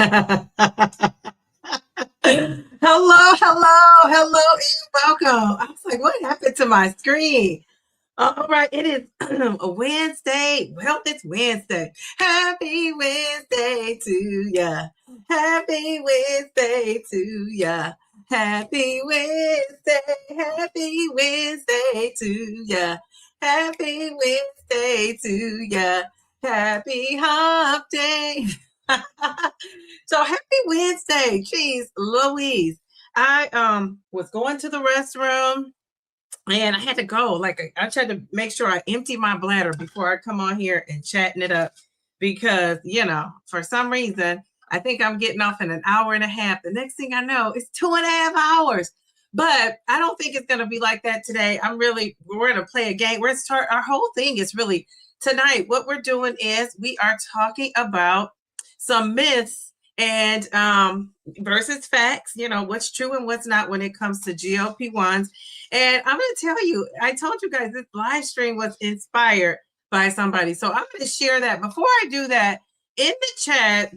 And welcome. I was like, what happened to my screen? All right, it is a Wednesday. Well, it's Wednesday. Happy Wednesday to ya. Happy Wednesday to ya. Happy Wednesday. Happy Wednesday to ya. Happy Wednesday to ya. Happy Hump Day. So happy Wednesday. Jeez, Louise. I was going to the restroom and I had to go. Like I tried to make sure I empty my bladder before I come on here and chatting it up because for some reason I think I'm getting off in an hour and a half. The next thing I know, it's 2.5 hours. But I don't think it's gonna be like that today. We're gonna play a game. We're gonna start our whole thing is really tonight. What we're doing is we are talking about some myths and versus facts, what's true and what's not when it comes to GLP-1s. And I'm going to tell you, I told you guys this live stream was inspired by somebody. So I'm going to share that. Before I do that, in the chat,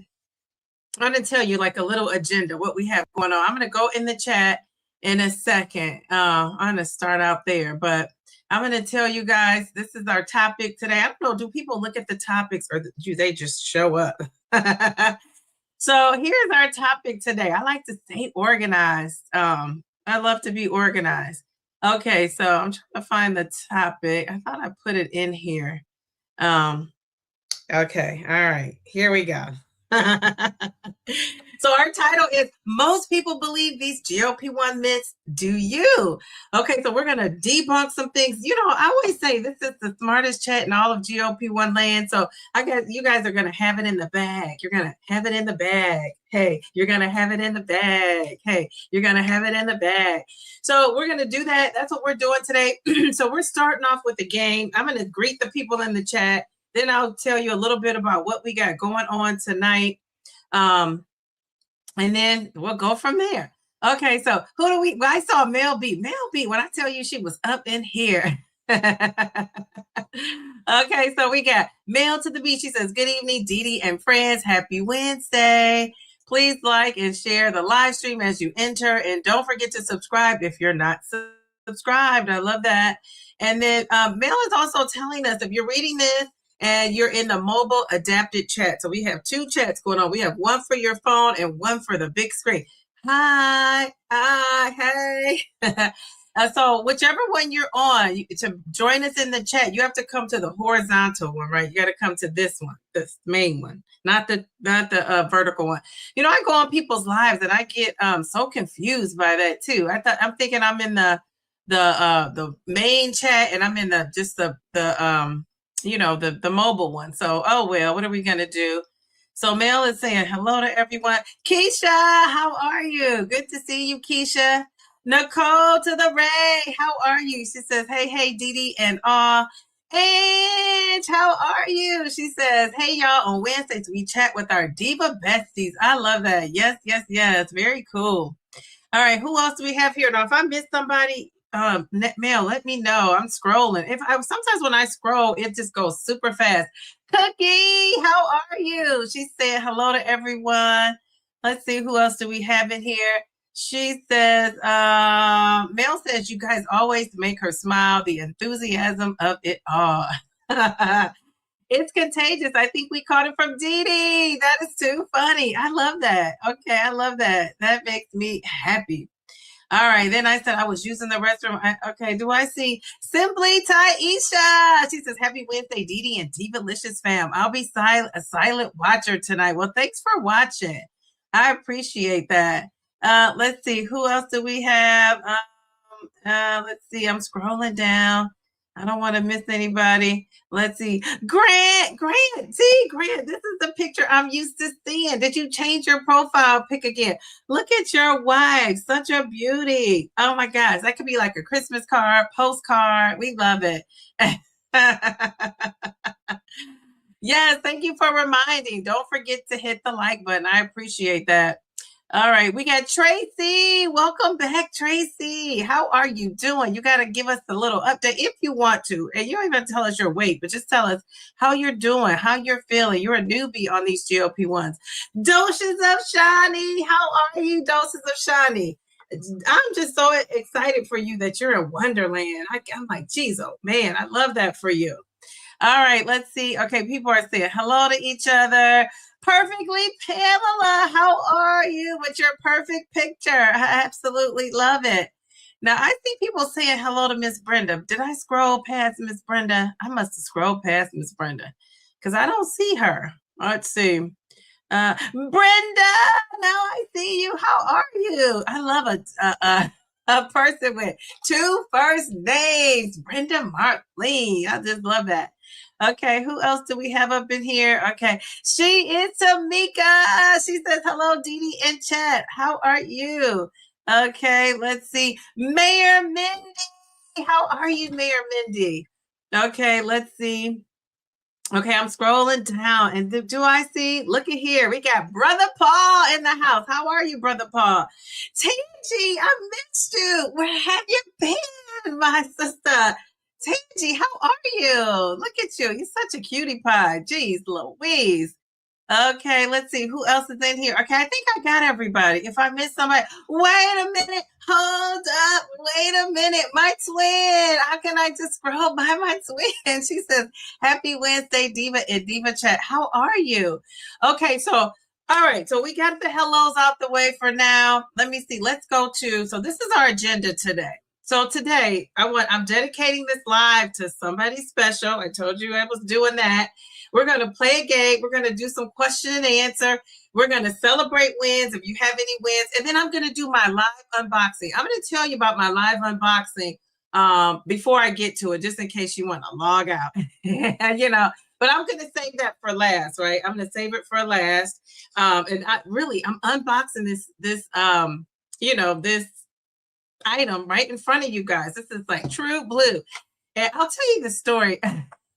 I'm going to tell you like a little agenda, what we have going on. I'm going to go in the chat in a second. I'm going to start out there, but I'm going to tell you guys, this is our topic today. I don't know, do people look at the topics or do they just show up? So here's our topic today. I like to stay organized. I love to be organized. Okay, so I'm trying to find the topic. I thought I put it in here. Okay, all right, here we go. So our title is Most People Believe These GLP-1 Myths. Do you? Okay, so we're going to debunk some things. I always say this is the smartest chat in all of GLP-1 land. So I guess you guys are going to have it in the bag. You're going to have it in the bag. Hey, you're going to have it in the bag. Hey, you're going to have it in the bag. So we're going to do that. That's what we're doing today. So we're starting off with the game. I'm going to greet the people in the chat. Then I'll tell you a little bit about what we got going on tonight. And then we'll go from there. Okay, so who do we? Well, I saw Mel B. Mel B. When I tell you she was up in here. Okay, so we got Mail to the Beach. She says, good evening, Dee Dee and friends. Happy Wednesday. Please like and share the live stream as you enter. And don't forget to subscribe if you're not subscribed. I love that. And then Mel is also telling us if you're reading this, and you're in the mobile adapted chat. So we have two chats going on. We have one for your phone and one for the big screen. Hi, hey. So whichever one you're on, to join us in the chat, you have to come to the horizontal one, right? You got to come to this one, this main one, not the vertical one. I go on people's lives and I get so confused by that too. I'm thinking I'm in the main chat and I'm in the mobile one. So, oh, well, what are we going to do? So Mel is saying hello to everyone. Keisha, how are you? Good to see you, Keisha. Nicole to the Ray, how are you? She says, hey, Dee Dee and Ange, how are you? She says, hey, y'all, on Wednesdays, we chat with our Diva besties. I love that. Yes. Very cool. All right, who else do we have here? Now, if I missed somebody, Mel, let me know. I'm scrolling. Sometimes when I scroll, it just goes super fast. Cookie, how are you? She said hello to everyone. Let's see, who else do we have in here? She says, Mel says you guys always make her smile. The enthusiasm of it all. It's contagious. I think we caught it from Dee Dee. That is too funny. I love that. Okay, I love that. That makes me happy. All right. Then I said I was using the restroom. Okay. Do I see Simply Taisha? She says, happy Wednesday, Dee Dee and Divalicious fam. I'll be a silent watcher tonight. Well, thanks for watching. I appreciate that. Let's see. Who else do we have? Let's see. I'm scrolling down. I don't want to miss anybody. Let's see. Grant. See, Grant, this is the picture I'm used to seeing. Did you change your profile pic again? Look at your wife. Such a beauty. Oh my gosh. That could be like a Christmas card, postcard. We love it. Yes, thank you for reminding. Don't forget to hit the like button. I appreciate that. All right, we got Tracy. Welcome back, Tracy. How are you doing? You got to give us a little update if you want to. And you don't even tell us your weight, but just tell us how you're doing, how you're feeling. You're a newbie on these GLP-1s. Doses of Shani. How are you, Doses of Shani? I'm just so excited for you that you're in Wonderland. I'm like, geez, oh man, I love that for you. All right, let's see. Okay, people are saying hello to each other. Perfectly Pamela, how are you with your perfect picture? I absolutely love it. Now, I see people saying hello to Miss Brenda. Did I scroll past Miss Brenda? I must have scrolled past Miss Brenda because I don't see her. Let's see. Brenda, now I see you. How are you? I love a person with two first names, Brenda Markleen. I just love that. Okay, who else do we have up in here? Okay, she is Tamika. She says, hello, Dee Dee in chat. How are you? Okay, let's see. Mayor Mindy. How are you, Mayor Mindy? Okay, let's see. Okay, I'm scrolling down. And do I see? Look at here. We got Brother Paul in the house. How are you, Brother Paul? Tangy, I missed you. Where have you been, my sister? Tangy, how are you? Look at you. You're such a cutie pie. Jeez Louise. Okay, let's see who else is in here. Okay, I think I got everybody. If I missed somebody, wait a minute. Hold up. Wait a minute. My twin. How can I just scroll by my twin? She says, happy Wednesday, Diva in Diva chat. How are you? Okay, so all right, so we got the hellos out the way for now. Let me see. Let's go to, so this is our agenda today. So today I'm dedicating this live to somebody special. I told you I was doing that. We're going to play a game. We're going to do some question and answer. We're going to celebrate wins if you have any wins. And then I'm going to do my live unboxing. I'm going to tell you about my live unboxing before I get to it, just in case you want to log out. You know, but I'm going to save that for last, right? I'm going to save it for last. And I'm unboxing this item right in front of you guys. This is like true blue. And I'll tell you the story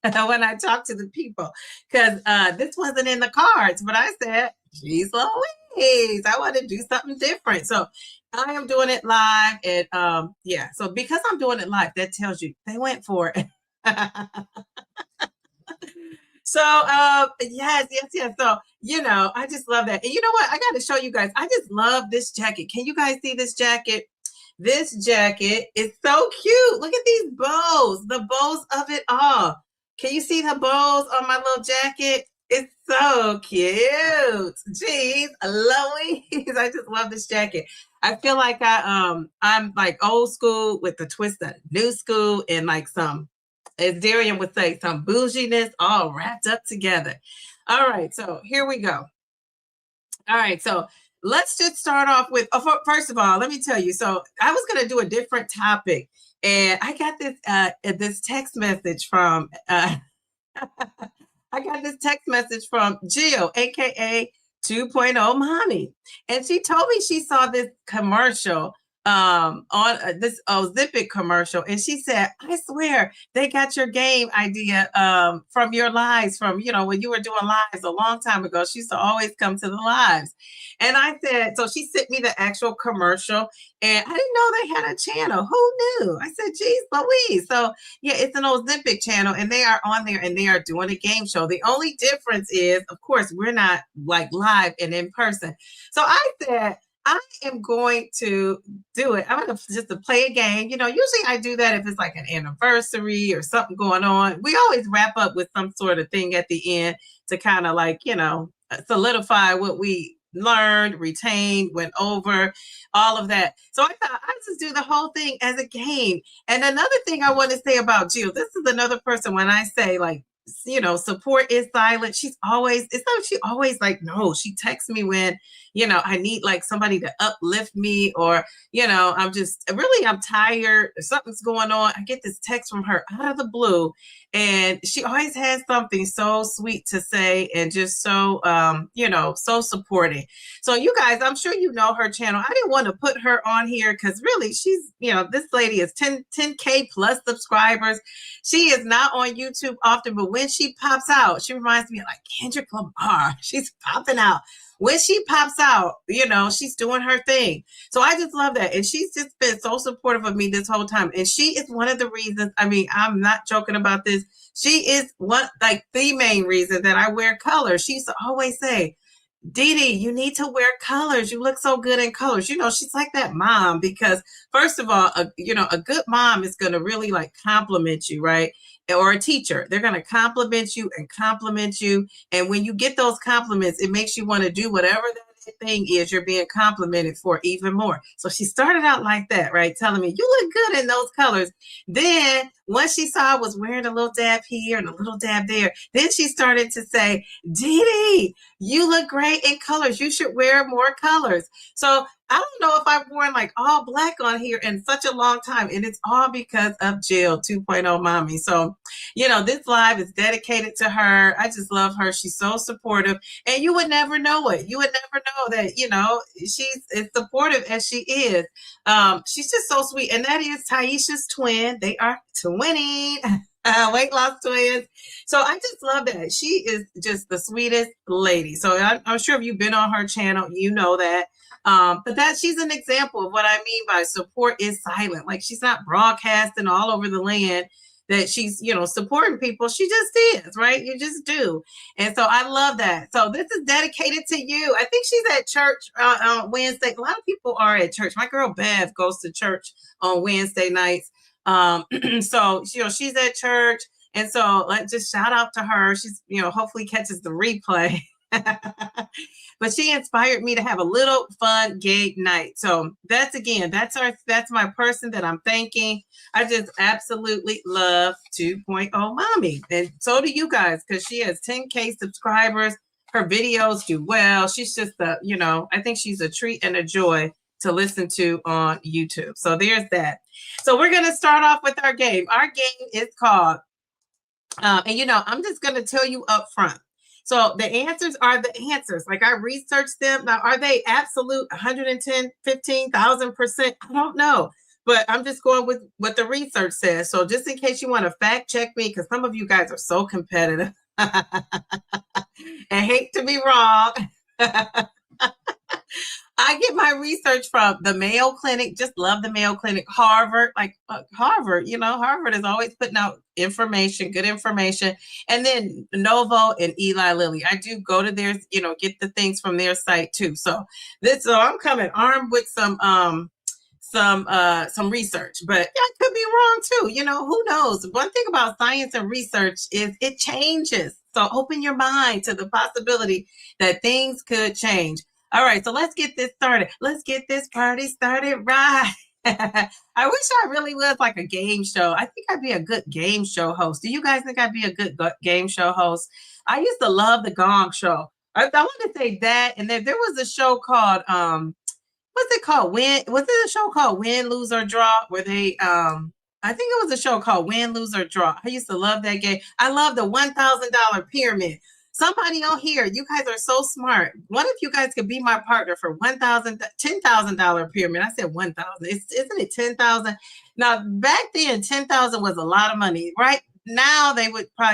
when I talk to the people, because this wasn't in the cards, but I said, geez Louise, I want to do something different. So I am doing it live. And yeah, so because I'm doing it live, that tells you they went for it. So yes. So, you know, I just love that. And you know what? I got to show you guys. I just love this jacket. Can you guys see this jacket? This jacket is so cute. Look at these bows, the bows of it all. Can you see the bows on my little jacket? It's so cute. Jeez, Louise. I just love this jacket. I feel like I'm like old school with the twist of new school and like some, as Darian would say, some bouginess all wrapped up together. All right, so here we go. All right, so let's just start off with, first of all, let me tell you. So I was going to do a different topic, and I got this text message from Jill, aka 2.0 Mommy, and she told me she saw this commercial on this Ozempic commercial, and she said, I swear they got your game idea from your lives, from, you know, when you were doing lives a long time ago. She used to always come to the lives. And I said, so she sent me the actual commercial, and I didn't know they had a channel. Who knew? I said, geez Louise. So yeah, it's an Ozempic channel, and they are on there, and they are doing a game show. The only difference is, of course, we're not like live and in person. So I said, I am going to do it. I'm going to just play a game. You know, usually I do that if it's like an anniversary or something going on. We always wrap up with some sort of thing at the end to kind of like, you know, solidify what we learned, retained, went over, all of that. So I thought I'd just do the whole thing as a game. And another thing I want to say about Jill, this is another person when I say like, you know, support is silent. She's always, it's not, she always like, no, she texts me when, you know, I need like somebody to uplift me, or, you know, I'm tired, something's going on. I get this text from her out of the blue, and she always has something so sweet to say, and just so, you know, so supporting. So you guys, I'm sure you know her channel. I didn't want to put her on here because really she's, you know, this lady is 10K plus subscribers. She is not on YouTube often, but when she pops out, she reminds me of like Kendrick Lamar. She's popping out. When she pops out, you know, she's doing her thing. So I just love that. And she's just been so supportive of me this whole time. And she is one of the reasons, I mean, I'm not joking about this. She is one, like the main reason that I wear colors. She used to always say, Dee, you need to wear colors. You look so good in colors. You know, she's like that mom because first of all, you know, a good mom is going to really like compliment you, right? Or a teacher, they're going to compliment you and compliment you. And when you get those compliments, it makes you want to do whatever that thing is you're being complimented for even more. So she started out like that, right? Telling me, you look good in those colors. Then once she saw I was wearing a little dab here and a little dab there, then she started to say, Dee, you look great in colors. You should wear more colors. So I don't know if I've worn like all black on here in such a long time. And it's all because of Jill 2.0 Mommy. So, you know, this live is dedicated to her. I just love her. She's so supportive. And you would never know it. You would never know that, you know, she's as supportive as she is. She's just so sweet. And that is Taisha's twin. They are twinning. Weight loss twins. So I just love that. She is just the sweetest lady. So I'm sure if you've been on her channel, you know that. But that she's an example of what I mean by support is silent. Like she's not broadcasting all over the land that she's, you know, supporting people. She just is, right? You just do. And so I love that. So this is dedicated to you. I think she's at church on Wednesday. A lot of people are at church. My girl Bev goes to church on Wednesday nights. So, you know, she's at church. And so let's just shout out to her. She's, you know, hopefully catches the replay. But she inspired me to have a little fun gay night. So that's my person that I'm thanking. I just absolutely love 2.0 Mommy. And so do you guys, because she has 10K subscribers. Her videos do well. She's just you know, I think she's a treat and a joy to listen to on YouTube. So there's that. So we're going to start off with our game. Our game is called, and you know, I'm just going to tell you up front. So the answers are the answers. Like I researched them. Now, are they absolute 110, 15,000%? I don't know. But I'm just going with what the research says. So just in case you want to fact check me, because some of you guys are so competitive and hate to be wrong. I get my research from the Mayo Clinic. Just love the Mayo Clinic. Harvard, Harvard, you know, Harvard is always putting out information, good information. And then Novo and Eli Lilly. I do go to theirs, you know, get the things from their site too. So I'm coming armed with some research, but I could be wrong too. You know, who knows? One thing about science and research is it changes. So open your mind to the possibility that things could change. All right, so let's get this started. Let's get this party started right. I wish I really was like a game show. I think I'd be a good game show host. Do you guys think I'd be a good game show host? I used to love the Gong Show. I want to say that. And then there was a show called, what's it called? Was it a show called Win, Lose, or Draw? Where they, I think it was a show called Win, Lose, or Draw. I used to love that game. I love the $1,000 pyramid. Somebody on here, you guys are so smart. What if you guys could be my partner for $10,000 pyramid? I said 1,000. Isn't it 10,000? Now, back then, 10,000 was a lot of money, right? Now they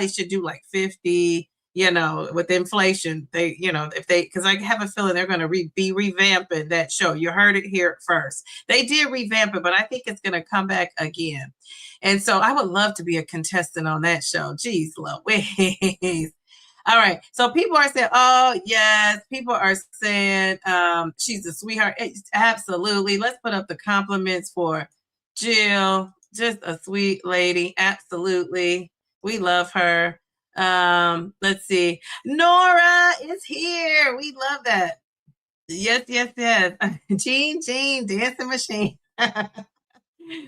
should do like 50, you know, with inflation. They, you know, because I have a feeling they're going to be revamping that show. You heard it here first. They did revamp it, but I think it's going to come back again. And so I would love to be a contestant on that show. Jeez, Louise. All right. So people are saying, oh, yes. People are saying she's a sweetheart. Absolutely. Let's put up the compliments for Jill. Just a sweet lady. Absolutely. We love her. Let's see. Nora is here. We love that. Yes. Jean, dancing machine.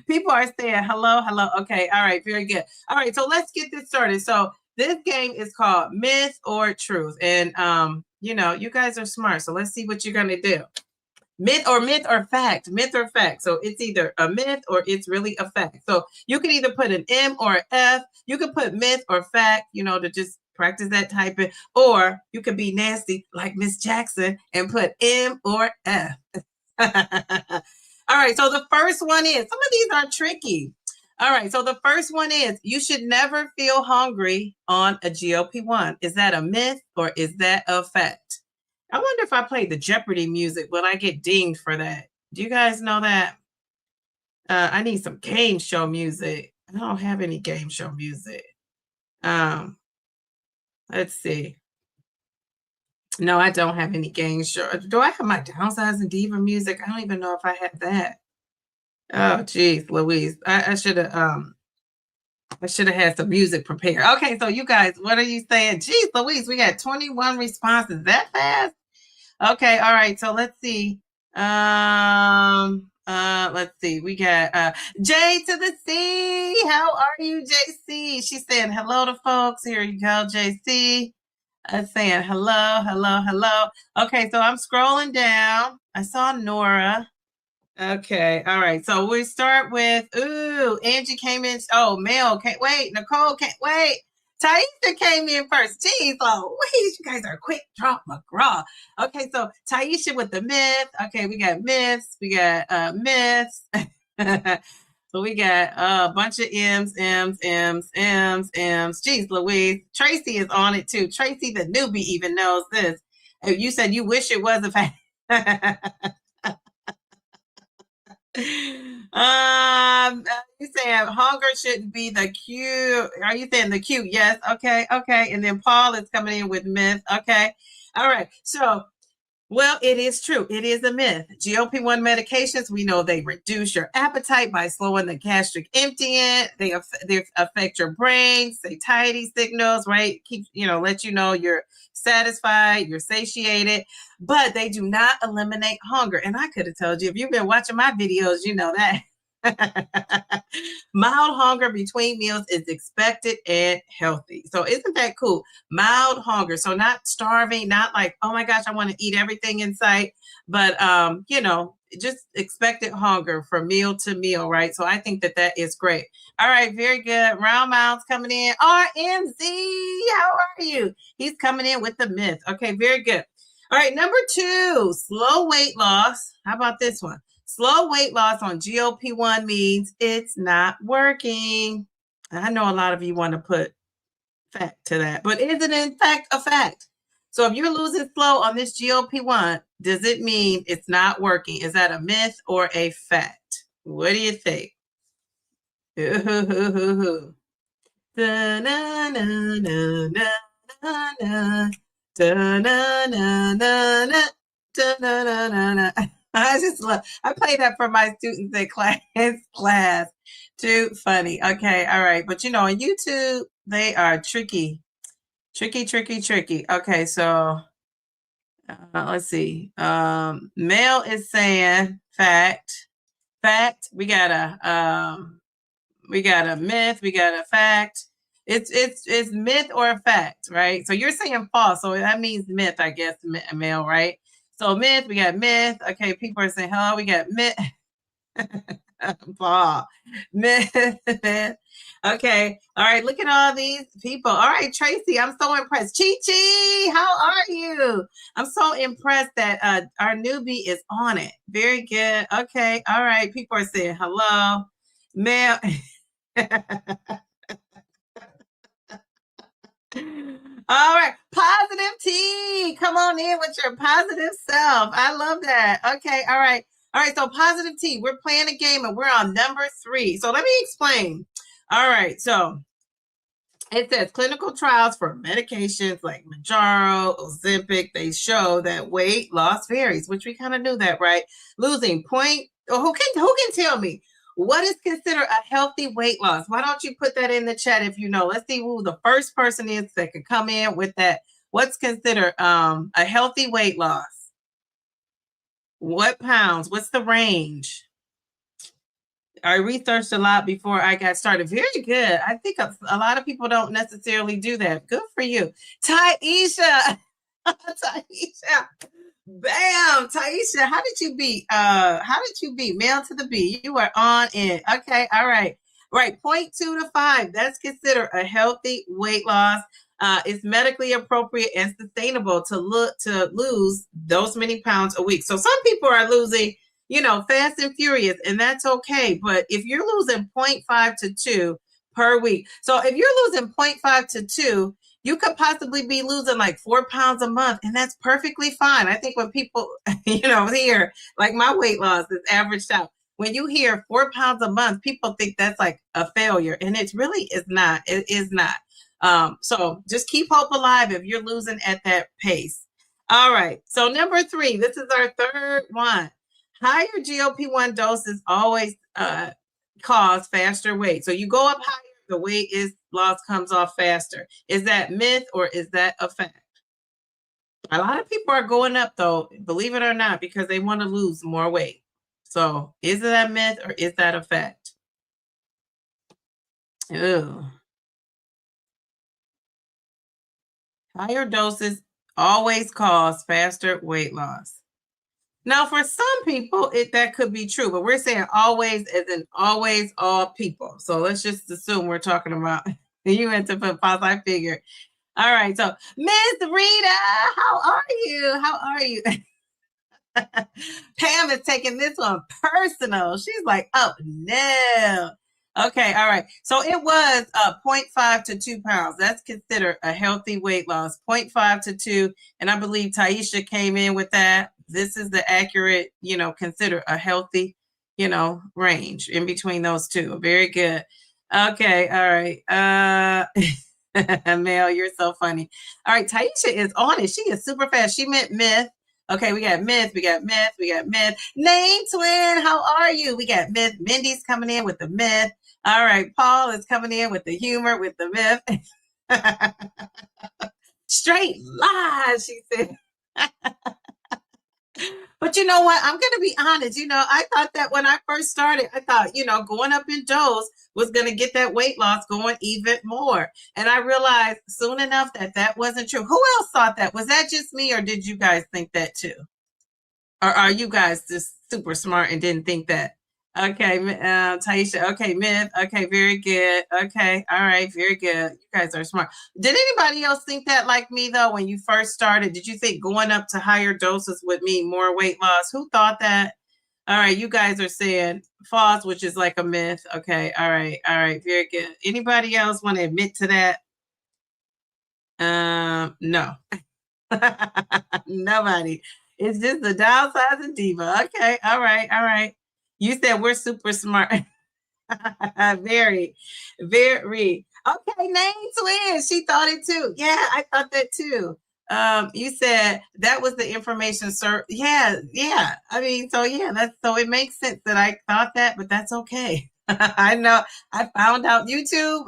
People are saying hello. Okay. All right. Very good. All right. So let's get this started. So this game is called Myth or Truth. And, you know, you guys are smart. So let's see what you're going to do. Myth or fact. So it's either a myth or it's really a fact. So you can either put an M or an F. You can put myth or fact, you know, to just practice that typing. Or you can be nasty like Miss Jackson and put M or F. All right. So the first one is, some of these are tricky. All right. So the first one is you should never feel hungry on a GLP-1. Is that a myth or is that a fact? I wonder if I played the Jeopardy music, will I get dinged for that? Do you guys know that? I need some game show music. I don't have any game show music. Let's see. No, I don't have any game show. Do I have my Downsizing Diva music? I don't even know if I have that. Oh, geez, Louise. I should have had some music prepared. Okay, so you guys, what are you saying? Geez, Louise, we got 21 responses that fast. Okay, all right. So let's see. Let's see. We got J to the C. How are you, JC? She's saying hello to folks. Here you go, JC. Saying hello, hello, hello. Okay, so I'm scrolling down. I saw Nora. Okay, all right. So we start with Angie came in. Oh, Mel can't wait. Nicole can't wait. Taisha came in first. Jeez, oh, wait, you guys are quick drop McGraw. Okay, so Taisha with the myth. Okay, we got myths. We got myths. So we got a bunch of M's. Jeez, Louise. Tracy is on it too. Tracy, the newbie, even knows this. You said you wish it was a fact. You saying hunger shouldn't be the cue? Are you saying the cue? Yes. Okay. And then Paul is coming in with myth. Okay. All right. So, well, it is true. It is a myth. GLP-1 medications, we know they reduce your appetite by slowing the gastric emptying. They affect your brain, satiety signals, right? Let you know you're satisfied, you're satiated, but they do not eliminate hunger. And I could have told you, if you've been watching my videos, you know that. Mild hunger between meals is expected and healthy. So isn't that cool? Mild hunger. So not starving, not like, oh my gosh, I want to eat everything in sight, but just expected hunger from meal to meal, right? So I think that is great. All right, very good. Round Mounds coming in. RMZ, how are you? He's coming in with the myth. Okay, very good. All right, number 2, slow weight loss. How about this one? Slow weight loss on GLP-1 means it's not working. I know a lot of you want to put fact to that, but is it in fact a fact? So if you're losing slow on this GLP-1, does it mean it's not working? Is that a myth or a fact? What do you think? I play that for my students in class. Too funny. Okay, all right. But on YouTube, they are tricky. Okay, so let's see. Mel is saying fact. We got a myth. We got a fact. It's myth or a fact, right? So you're saying false, so that means myth, I guess, Mel, right? So myth, we got myth. Okay, people are saying hello. We got myth. Paul. Myth. Okay. All right. Look at all these people. All right, Tracy, I'm so impressed. Chi, how are you? I'm so impressed that our newbie is on it. Very good. Okay. All right. People are saying hello. Mel. All right, positive T. Come on in with your positive self. I love that. Okay, all right. So positive T, we're playing a game and we're on number 3. So let me explain. All right, so it says clinical trials for medications like Mounjaro, Ozempic, they show that weight loss varies, which we kind of knew that, right? Losing point. Who can tell me? What is considered a healthy weight loss? Why don't you put that in the chat if you know? Let's see who the first person is that could come in with that. What's considered a healthy weight loss? What pounds? What's the range? I researched a lot before I got started. Very good. I think a lot of people don't necessarily do that. Good for you. Taisha. Taisha. Bam, Taisha, how did you beat? Male to the B? You are on it. Okay, all right. Right, 0.2 to 5. That's considered a healthy weight loss. It's medically appropriate and sustainable to lose those many pounds a week. So some people are losing fast and furious, and that's okay. But if you're losing 0.5 to 2 per week, so if you're losing 0.5 to 2, you could possibly be losing like 4 pounds a month, and that's perfectly fine. I think when people, hear like my weight loss is averaged out. When you hear 4 pounds a month, people think that's like a failure, and it really is not. It is not. So just keep hope alive if you're losing at that pace. All right. So number 3, this is our third one. Higher GLP-1 doses always cause faster weight. So you go up higher, the weight loss comes off faster. Is that myth or is that a fact? A lot of people are going up though, believe it or not, because they want to lose more weight. So is that a myth or is that a fact? Ew. Higher doses always cause faster weight loss. Now, for some people, that could be true, but we're saying always as in always all people. So let's just assume we're talking about you had to put pause. I figured. All right. So Miss Rita, how are you? How are you? Pam is taking this one personal. She's like, oh no. Okay, all right. So it was 0.5 to 2 pounds. That's considered a healthy weight loss. 0.5 to 2. And I believe Taisha came in with that. This is the accurate, consider a healthy, range in between those two. Very good. Okay, all right. Mel, you're so funny. All right, Taisha is on it. She is super fast. She meant myth. Okay, we got myth, we got myth, we got myth. Name twin, how are you? We got myth. Mindy's coming in with the myth. All right, Paul is coming in with the humor, with the myth. Straight lies, she said. But you know what? I'm going to be honest. I thought that when I first started, I thought, going up in dose was going to get that weight loss going even more. And I realized soon enough that wasn't true. Who else thought that? Was that just me or did you guys think that too? Or are you guys just super smart and didn't think that? Okay, Taisha. Okay, myth. Okay, very good. Okay, all right, very good. You guys are smart. Did anybody else think that like me though? When you first started, did you think going up to higher doses would mean more weight loss? Who thought that? All right, you guys are saying false, which is like a myth. Okay, all right, very good. Anybody else want to admit to that? No. Nobody. It's just the Downsizing Diva. Okay, all right. You said we're super smart. Very, very. Okay, name twin. She thought it too. Yeah, I thought that too. You said that was the information, sir. Yeah. I mean, so it makes sense that I thought that, but that's okay. I know. I found out YouTube,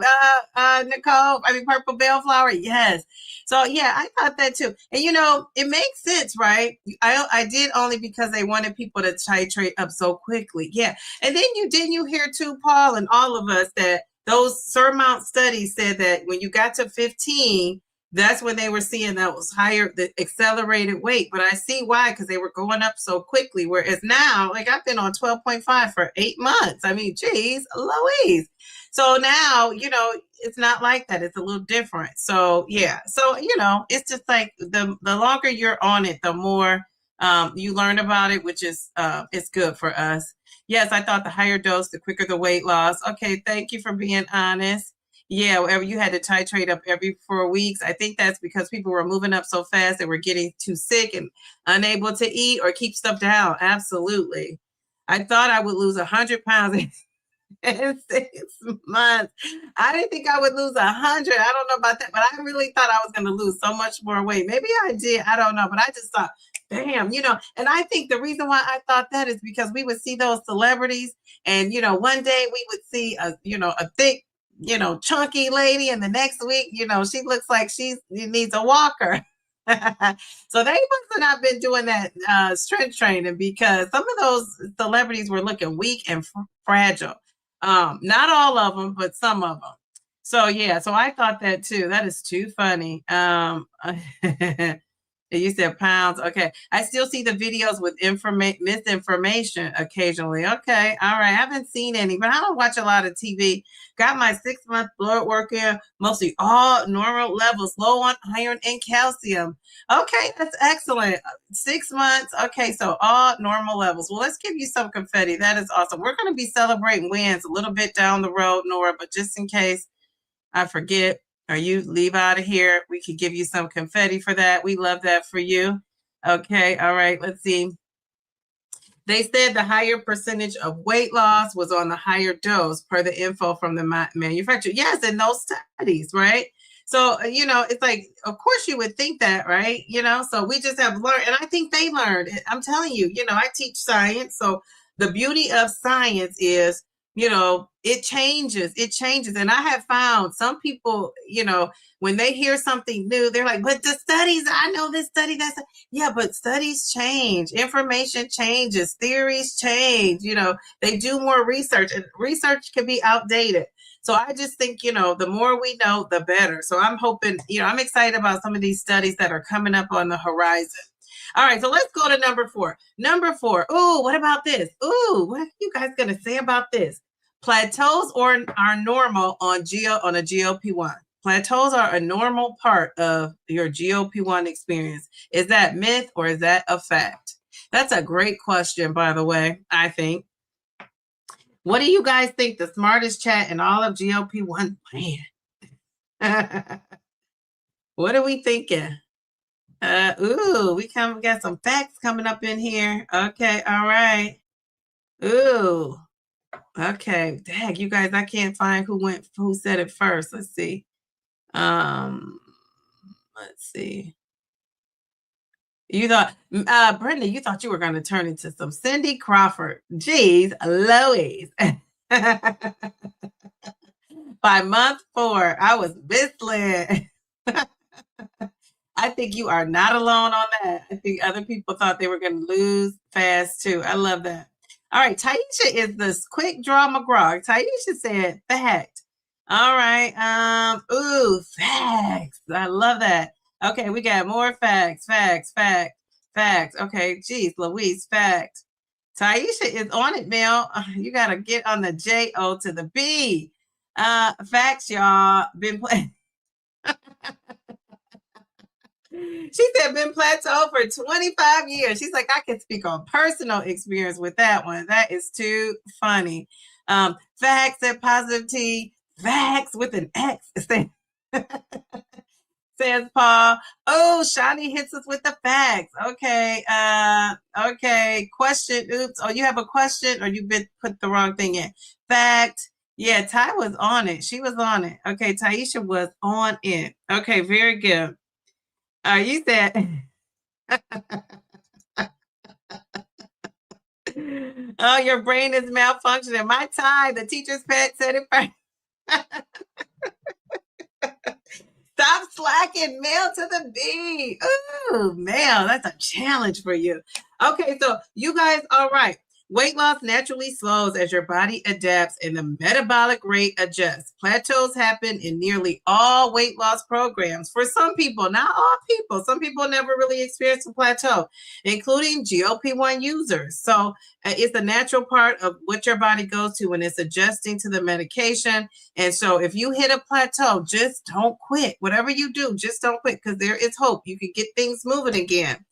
Nicole. I mean, Purple Bellflower. Yes. So yeah, I thought that too. And it makes sense, right? I did only because they wanted people to titrate up so quickly. Yeah. And then you hear too, Paul, and all of us that those Surmount studies said that when you got to 15, that's when they were seeing that was higher, the accelerated weight. But I see why, because they were going up so quickly. Whereas now, like I've been on 12.5 for 8 months. I mean, geez, Louise. So now, it's not like that. It's a little different. So yeah. So, it's just like the longer you're on it, the more you learn about it, which is it's good for us. Yes, I thought the higher dose, the quicker the weight loss. Okay, thank you for being honest. Yeah, wherever you had to titrate up every 4 weeks. I think that's because people were moving up so fast they were getting too sick and unable to eat or keep stuff down. Absolutely. I thought I would lose 100 pounds in 6 months. I didn't think I would lose 100. I don't know about that, but I really thought I was going to lose so much more weight. Maybe I did. I don't know, but I just thought, damn, and I think the reason why I thought that is because we would see those celebrities and, one day we would see a thick, chunky lady, and the next week, she looks like she needs a walker. So they must have not been doing that strength training, because some of those celebrities were looking weak and fragile. Not all of them, but some of them. So yeah, so I thought that too. That is too funny. You said pounds. Okay. I still see the videos with misinformation occasionally. Okay. All right. I haven't seen any, but I don't watch a lot of TV. Got my 6-month blood work in, mostly all normal levels, low on iron and calcium. Okay. That's excellent. 6 months. Okay. So all normal levels. Well, let's give you some confetti. That is awesome. We're going to be celebrating wins a little bit down the road, Nora, but just in case I forget, or you leave out of here, we could give you some confetti for that. We love that for you. Okay, all right, let's see. They said the higher percentage of weight loss was on the higher dose per the info from the manufacturer. Yes, in those studies, right? So, it's like, of course you would think that, right? So we just have learned, and I think they learned. I'm telling you, I teach science. So the beauty of science is, it changes. And I have found some people, when they hear something new, they're like, but the studies, I know this study, yeah, but studies change, information changes, theories change, they do more research, and research can be outdated. So I just think, the more we know, the better. So I'm hoping, I'm excited about some of these studies that are coming up on the horizon. All right, so let's go to number 4. Number 4. Ooh, what about this? Ooh, what are you guys going to say about this? Plateaus are normal on a GLP-1. Plateaus are a normal part of your GLP-1 experience. Is that myth or is that a fact? That's a great question, by the way, I think. What do you guys think? The smartest chat in all of GLP-1 land. What are we thinking? Ooh, we got some facts coming up in here. Okay, all right. Ooh. Okay, dang, you guys, I can't find who said it first. Let's see. Let's see. You thought, Brenda, you thought you were going to turn into some Cindy Crawford. Jeez, Louise. By month 4, I was whistling. I think you are not alone on that. I think other people thought they were going to lose fast too. I love that. All right, Taisha is this quick draw McGraw. Taisha said fact. All right. Ooh, facts. I love that. Okay, we got more facts. Facts. Okay, geez, Louise, fact. Taisha is on it, Mel. You gotta get on the J-O to the B. Facts, y'all. Been playing. She said been plateaued for 25 years. She's like, I can speak on personal experience with that one. That is too funny. Facts at positive T. Facts with an X. Says Paul. Oh, Shani hits us with the facts. Okay. Okay. Question. Oops. Oh, you have a question or you've been put the wrong thing in. Fact. Yeah, Ty was on it. She was on it. Okay, Taisha was on it. Okay, very good. You said, oh, your brain is malfunctioning. My Ty, the teacher's pet, said it first. Stop slacking, Mel to the B. Ooh, Mel, that's a challenge for you. Okay, so you guys, all right. Weight loss naturally slows as your body adapts and the metabolic rate adjusts. Plateaus happen in nearly all weight loss programs. For some people, not all people, some people never really experience a plateau, including GLP-1 users. So it's a natural part of what your body goes to when it's adjusting to the medication. And so if you hit a plateau, just don't quit. Whatever you do, just don't quit because there is hope. You can get things moving again.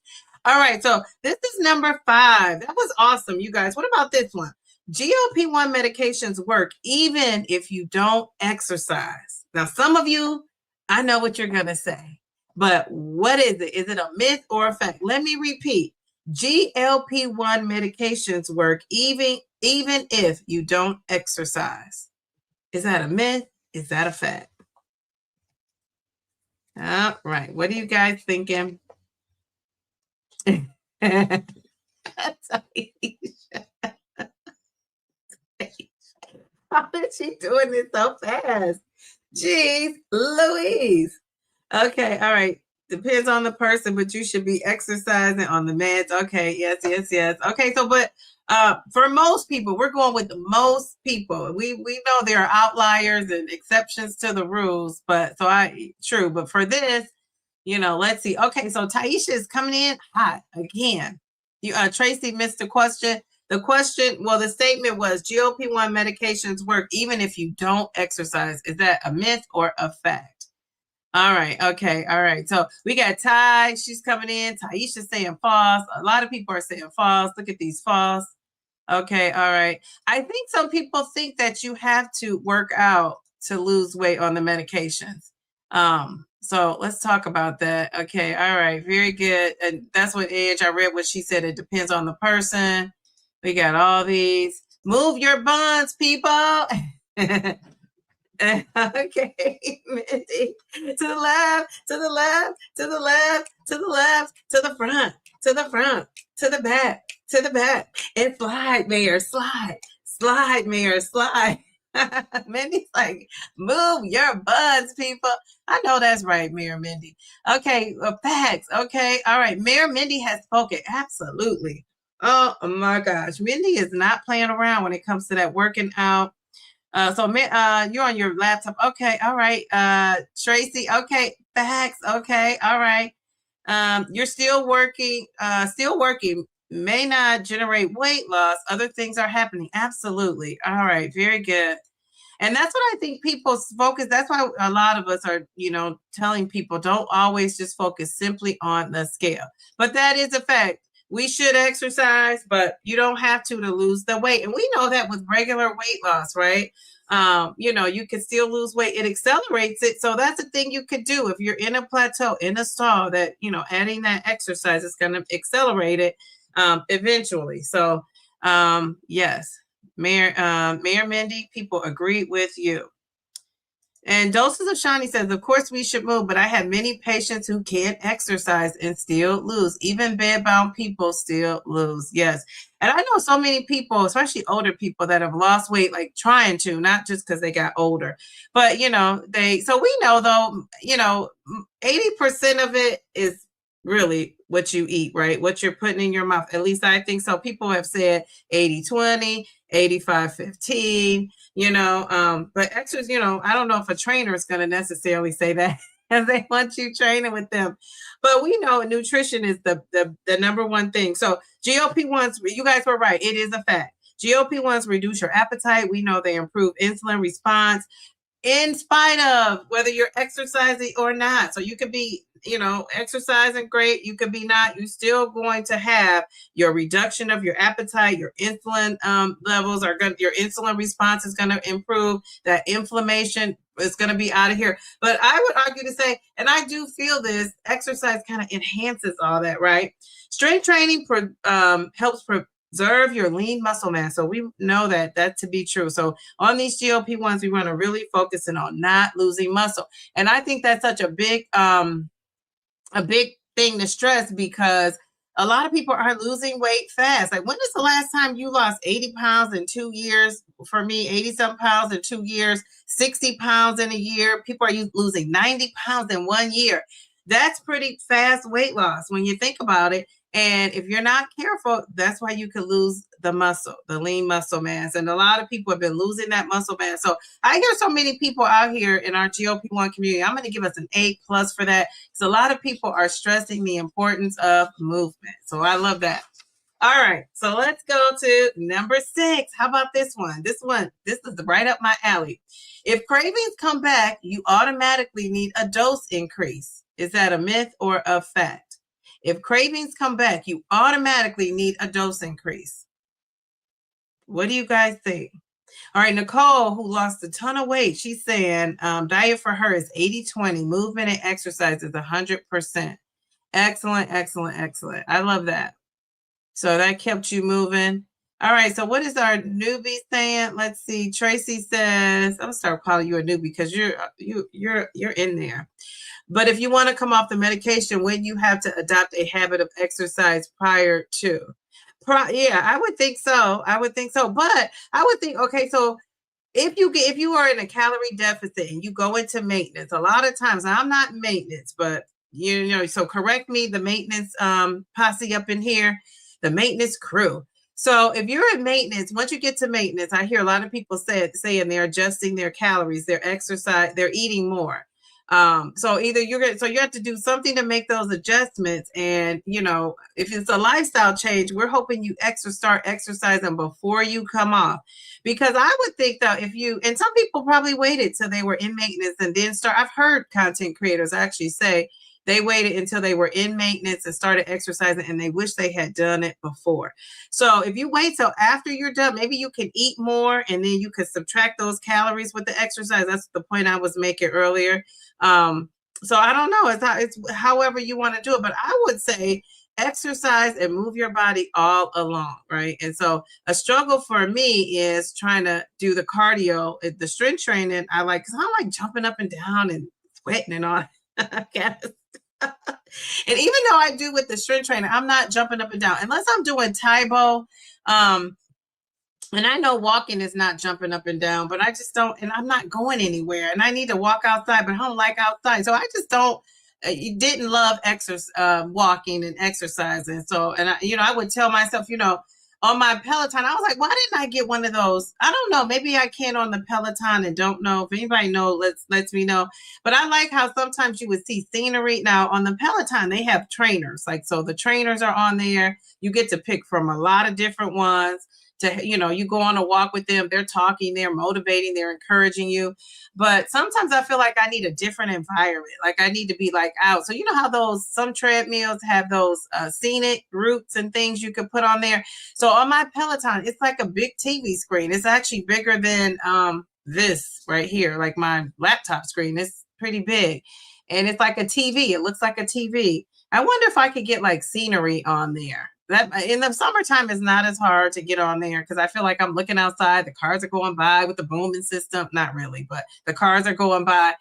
All right, so this is number 5. That was awesome, you guys. What about this one? GLP-1 medications work even if you don't exercise. Now, some of you, I know what you're going to say, but what is it? Is it a myth or a fact? Let me repeat. GLP-1 medications work even if you don't exercise. Is that a myth? Is that a fact? All right, what are you guys thinking? How is she doing this so fast? Jeez, Louise. Okay, all right. Depends on the person, but you should be exercising on the meds. Okay, yes. Okay, so but for most people, we're going with most people. We know there are outliers and exceptions to the rules, but true. But for this, let's see. Okay, so Taisha is coming in hot again. Tracy missed the question. The statement was GLP-1 medications work even if you don't exercise. Is that a myth or a fact? All right. Okay. All right. So we got Ty. She's coming in. Taisha's saying false. A lot of people are saying false. Look at these false. Okay. All right. I think some people think that you have to work out to lose weight on the medications. So let's talk about that. Okay. All right. Very good. And that's what Edge, I read what she said. It depends on the person. We got all these. Move your buns, people. Okay, Mindy. To the left, to the left, to the left, to the left, to the front, to the front, to the back, to the back. And slide, Mayor, slide. Slide, Mayor, slide. Mindy's like, move your buns, people. I know that's right, Mayor Mindy. Okay, facts. Okay, all right. Mayor Mindy has spoken. Absolutely. Oh my gosh. Mindy is not playing around when it comes to that working out. So you're on your laptop. Okay, all right. Tracy, okay, facts. Okay, all right. You're still working, may not generate weight loss. Other things are happening. Absolutely. All right, very good. And that's what I think people focus. That's why a lot of us are, telling people don't always just focus simply on the scale. But that is a fact. We should exercise, but you don't have to lose the weight. And we know that with regular weight loss, right? You can still lose weight. It accelerates it. So that's a thing you could do if you're in a plateau, in a stall, that, adding that exercise is going to accelerate it eventually. So, yes, Mayor Mindy, people agree with you. And Doses of Shani says, of course we should move, but I have many patients who can't exercise and still lose. Even bed-bound people still lose. Yes. And I know so many people, especially older people, that have lost weight, like trying to, not just because they got older, but, so we know though, 80% of it is really what you eat, right? What you're putting in your mouth. At least I think so. People have said 80-20, 85-15, but extras, I don't know if a trainer is going to necessarily say that and they want you training with them, but we know nutrition is the number one thing. So GLP-1s, you guys were right. It is a fact. GLP-1s reduce your appetite. We know they improve insulin response in spite of whether you're exercising or not. So you could be, exercising great. You could be not. You're still going to have your reduction of your appetite. Your insulin levels are going. Your insulin response is going to improve. That inflammation is going to be out of here. But I would argue to say, and I do feel this, exercise kind of enhances all that, right? Strength training helps preserve your lean muscle mass. So we know that to be true. So on these GLP-1s, we want to really focus in on not losing muscle. And I think that's such a big thing to stress, because a lot of people are losing weight fast. Like, when is the last time you lost 80 pounds in 2 years? For me, 80-something pounds in 2 years, 60 pounds in a year. People are losing 90 pounds in 1 year. That's pretty fast weight loss when you think about it. And if you're not careful, that's why you could lose the muscle, the lean muscle mass. And a lot of people have been losing that muscle mass. So I hear so many people out here in our GLP-1 community. I'm going to give us an A+ for that, because a lot of people are stressing the importance of movement. So I love that. All right. So let's go to number 6. How about this one? This is right up my alley. If cravings come back, you automatically need a dose increase. Is that a myth or a fact? If cravings come back, you automatically need a dose increase. What do you guys think? All right, Nicole, who lost a ton of weight, she's saying diet for her is 80-20. Movement and exercise is 100%. Excellent, excellent, excellent. I love that. So that kept you moving. All right, so what is our newbie saying? Let's see. Tracy says, I'm gonna start calling you a newbie because you're in there. But if you want to come off the medication, when you have to adopt a habit of exercise prior to. Yeah, I would think so. But I would think, okay, so if you are in a calorie deficit and you go into maintenance, a lot of times, I'm not in maintenance, but so correct me, the maintenance posse up in here, the maintenance crew. So if you're in maintenance, once you get to maintenance, I hear a lot of people saying they're adjusting their calories, their exercise, they're eating more. So either you have to do something to make those adjustments. And, if it's a lifestyle change, we're hoping you start exercising before you come off. Because I would think though, and some people probably waited till they were in maintenance and then start. I've heard content creators actually say they waited until they were in maintenance and started exercising, and they wish they had done it before. So if you wait till after you're done, maybe you can eat more and then you can subtract those calories with the exercise. That's the point I was making earlier. So I don't know. It's however you want to do it, but I would say exercise and move your body all along, right? And so a struggle for me is trying to do the cardio, the strength training. Because I like jumping up and down and sweating and all. And even though I do with the strength training, I'm not jumping up and down unless I'm doing Taibo. And I know walking is not jumping up and down, but I just don't, and I'm not going anywhere. And I need to walk outside, but I don't like outside. So I just don't, didn't love walking and exercising. So, and I would tell myself, on my Peloton, I was like, why didn't I get one of those? I don't know. Maybe I can on the Peloton and don't know. If anybody knows, lets me know. But I like how sometimes you would see scenery. Now on the Peloton, they have trainers. So the trainers are on there. You get to pick from a lot of different ones. You go on a walk with them, they're talking, they're motivating, they're encouraging you. But sometimes I feel like I need a different environment. I need to be out. So you know how some treadmills have those scenic routes and things you could put on there. So on my Peloton, it's like a big TV screen. It's actually bigger than this right here, like my laptop screen. It's pretty big. And it's like a TV. It looks like a TV. I wonder if I could get scenery on there. That in the summertime is not as hard to get on there because I feel like I'm looking outside. The cars are going by with the booming system. Not really, but the cars are going by.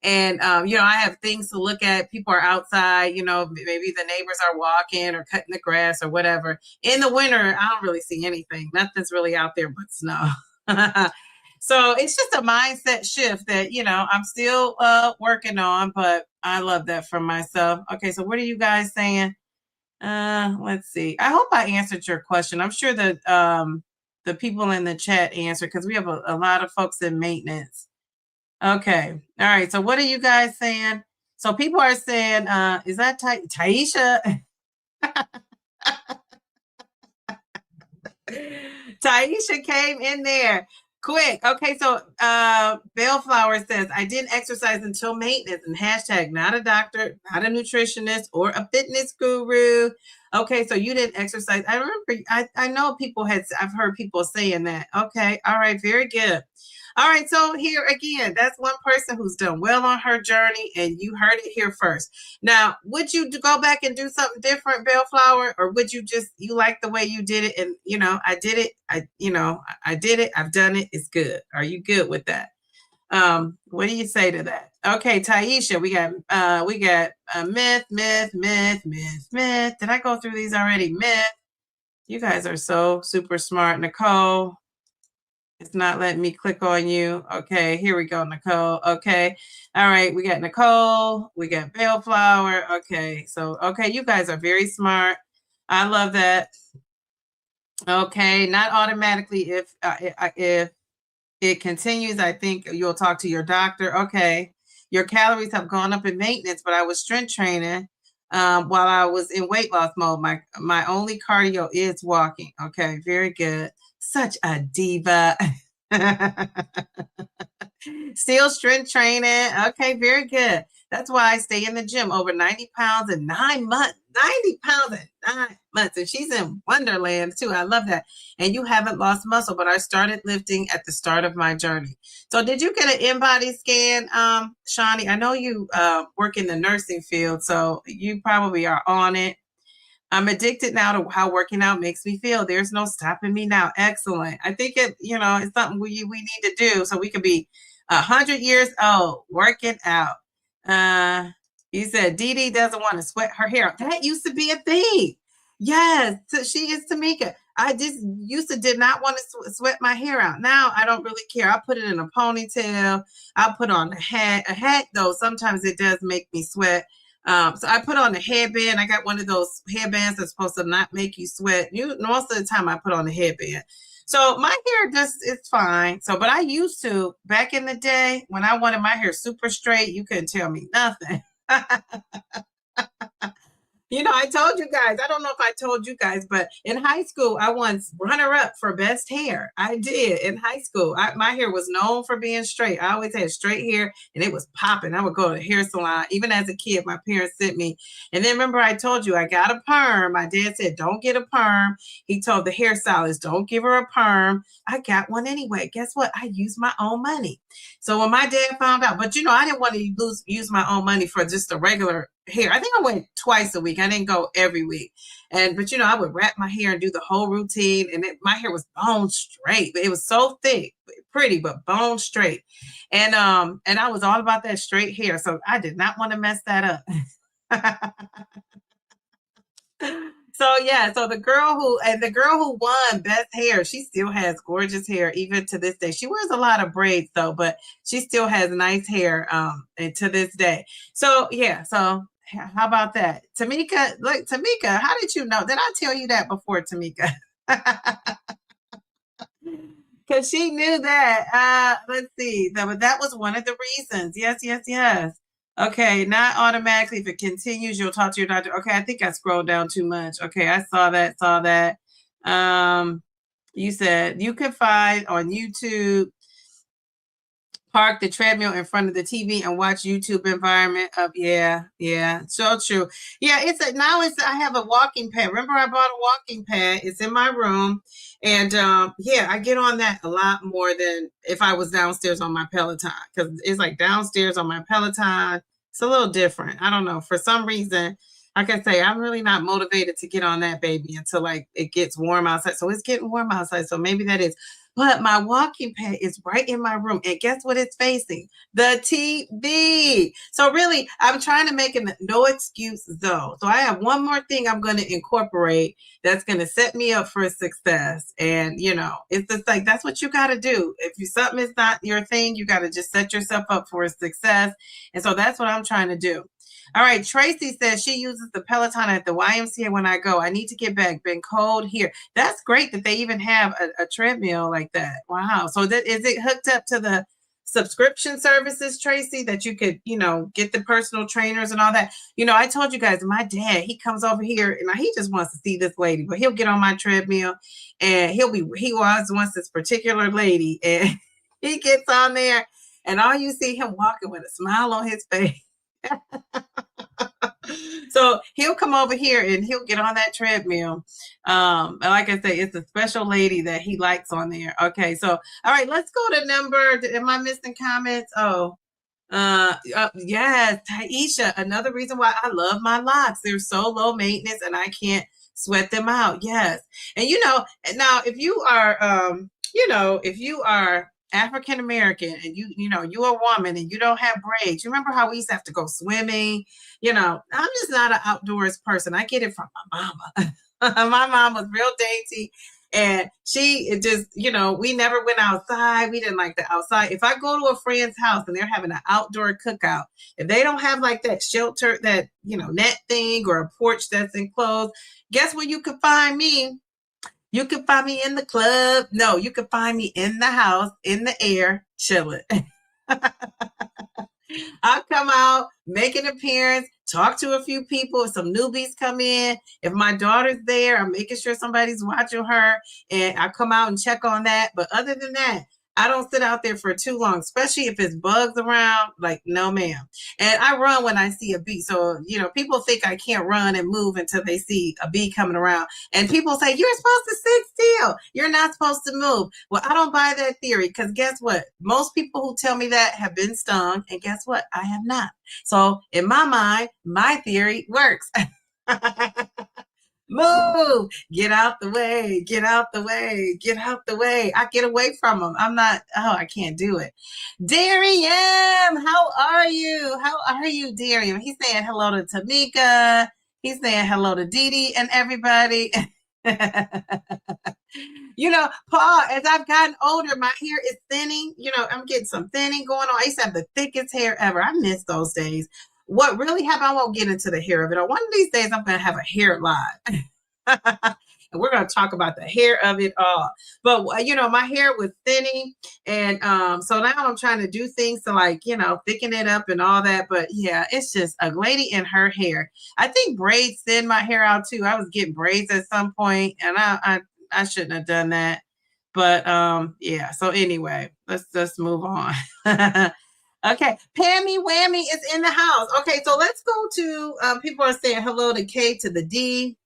And, I have things to look at. People are outside, maybe the neighbors are walking or cutting the grass or whatever. In the winter, I don't really see anything. Nothing's really out there but snow. So it's just a mindset shift that, I'm still working on, but I love that for myself. Okay, so what are you guys saying? Let's see. I hope I answered your question. I'm sure that the people in the chat answered because we have a lot of folks in maintenance. Okay. All right. So what are you guys saying? So people are saying, is that Taisha? Taisha came in there quick. Okay, so Bellflower says, I didn't exercise until maintenance, and hashtag not a doctor, not a nutritionist, or a fitness guru. Okay, so you didn't exercise. I remember, I know I've heard people saying that. Okay, all right, very good. All right, so here again, that's one person who's done well on her journey, and you heard it here first. Now, would you go back and do something different, Bellflower, or would you like the way you did it? And I did it. I did it. I've done it. It's good. Are you good with that? What do you say to that? Okay, Taisha, we got myth. Did I go through these already? Myth. You guys are so super smart, Nicole. It's not letting me click on you. Okay, here we go, Nicole. Okay. All right, we got Nicole. We got Bellflower. Okay, so, you guys are very smart. I love that. Okay, not automatically. If it continues, I think you'll talk to your doctor. Okay, your calories have gone up in maintenance, but I was strength training while I was in weight loss mode. My only cardio is walking. Okay, very good. Such a diva. Still strength training. Okay, very good. That's why I stay in the gym. Over 90 pounds in 9 months. 90 pounds in 9 months. And she's in Wonderland too. I love that. And you haven't lost muscle, but I started lifting at the start of my journey. So did you get an in-body scan, Shawnee? I know you work in the nursing field, so you probably are on it. I'm addicted now to how working out makes me feel. There's no stopping me now. Excellent. I think it's something we need to do so we could be 100 years old working out. You said Dee Dee doesn't want to sweat her hair. That used to be a thing. Yes, she is Tamika. I just did not want to sweat my hair out. Now I don't really care. I put it in a ponytail. I'll put on a hat. A hat, though, sometimes it does make me sweat. So I put on a headband. I got one of those headbands that's supposed to not make you sweat. Most of the time I put on a headband. So my hair just it's fine. So, but I used to back in the day when I wanted my hair super straight, you couldn't tell me nothing. You know, I told you guys, I don't know if I told you guys, but in high school, I once runner up for best hair. I did in high school. My hair was known for being straight. I always had straight hair and it was popping. I would go to the hair salon. Even as a kid, my parents sent me. And then remember, I told you I got a perm. My dad said, don't get a perm. He told the hairstylist, don't give her a perm. I got one anyway. Guess what? I used my own money. So when my dad found out, but you know, I didn't want to use my own money for just a regular hair. I think I went twice a week. I didn't go every week. But you know, I would wrap my hair and do the whole routine. And my hair was bone straight. It was so thick, pretty, but bone straight. And I was all about that straight hair. So I did not want to mess that up. So yeah, so the girl who won best hair, she still has gorgeous hair even to this day. She wears a lot of braids though, but she still has nice hair and to this day. So yeah, so how about that? Tamika, look, Tamika, how did you know? Did I tell you that before, Tamika? Because she knew that. Let's see. That was one of the reasons. Yes, yes, yes. Okay, not automatically. If it continues, you'll talk to your doctor. Okay, I think I scrolled down too much. Okay, I saw that. You said you can find on YouTube, park the treadmill in front of the TV and watch YouTube environment up. Yeah, so true. Yeah, I have a walking pad. Remember I bought a walking pad. It's in my room. And yeah, I get on that a lot more than if I was downstairs on my Peloton, because it's like downstairs on my Peloton. It's a little different. I don't know. For some reason, like I say, I'm really not motivated to get on that baby until like it gets warm outside. So it's getting warm outside. So maybe that is. But my walking pad is right in my room. And guess what it's facing? The TV. So really, I'm trying to make it no excuse though. So I have one more thing I'm going to incorporate that's going to set me up for success. And, you know, it's just like, that's what you got to do. If something is not your thing, you got to just set yourself up for success. And so that's what I'm trying to do. All right, Tracy says she uses the Peloton at the YMCA when I go. I need to get back. Been cold here. That's great that they even have a treadmill like that. Wow. So is it hooked up to the subscription services, Tracy, that you could, you know, get the personal trainers and all that? You know, I told you guys, my dad, he comes over here and he just wants to see this lady, but he'll get on my treadmill and he always wants this particular lady, and he gets on there and all you see him walking with a smile on his face. So he'll come over here and he'll get on that treadmill. Like I say, it's a special lady that he likes on there. Okay, so all right, let's go to number. Am I missing comments? Oh, yes, Taisha. Another reason why I love my locks. They're so low maintenance and I can't sweat them out. Yes, and you know, now if you are, if you are African American and you're a woman and you don't have braids. You remember how we used to have to go swimming? You know, I'm just not an outdoors person. I get it from my mama. My mom was real dainty and she just, we never went outside. We didn't like the outside. If I go to a friend's house and they're having an outdoor cookout, if they don't have like that shelter, that, net thing or a porch that's enclosed, guess where you could find me? You can find me in the club. No, you can find me in the house, in the air, chilling. I'll come out, make an appearance, talk to a few people. If some newbies come in, if my daughter's there, I'm making sure somebody's watching her, and I come out and check on that. But other than that, I don't sit out there for too long, especially if it's bugs around. Like, no, ma'am. And I run when I see a bee. So, people think I can't run and move until they see a bee coming around. And people say, you're supposed to sit still. You're not supposed to move. Well, I don't buy that theory, because guess what? Most people who tell me that have been stung. And guess what? I have not. So in my mind, my theory works. Move, get out the way, get out the way, get out the way. I get away from them. I can't do it. Darian, how are you? How are you, Darian? He's saying hello to Tamika. He's saying hello to Dee Dee and everybody. Paul, as I've gotten older, my hair is thinning. I'm getting some thinning going on. I used to have the thickest hair ever. I miss those days. What really happened, I won't get into the hair of it. One of these days, I'm going to have a hair line. and we're going to talk about the hair of it all. But, you know, my hair was thinning, and so now I'm trying to do things to, like, you know, thicken it up and all that. But yeah, it's just a lady in her hair. I think braids thin my hair out too. I was getting braids at some point, and I shouldn't have done that. But yeah, so anyway, let's move on. Okay, Pammy Whammy is in the house. Okay, so let's go to people are saying hello to K to the D.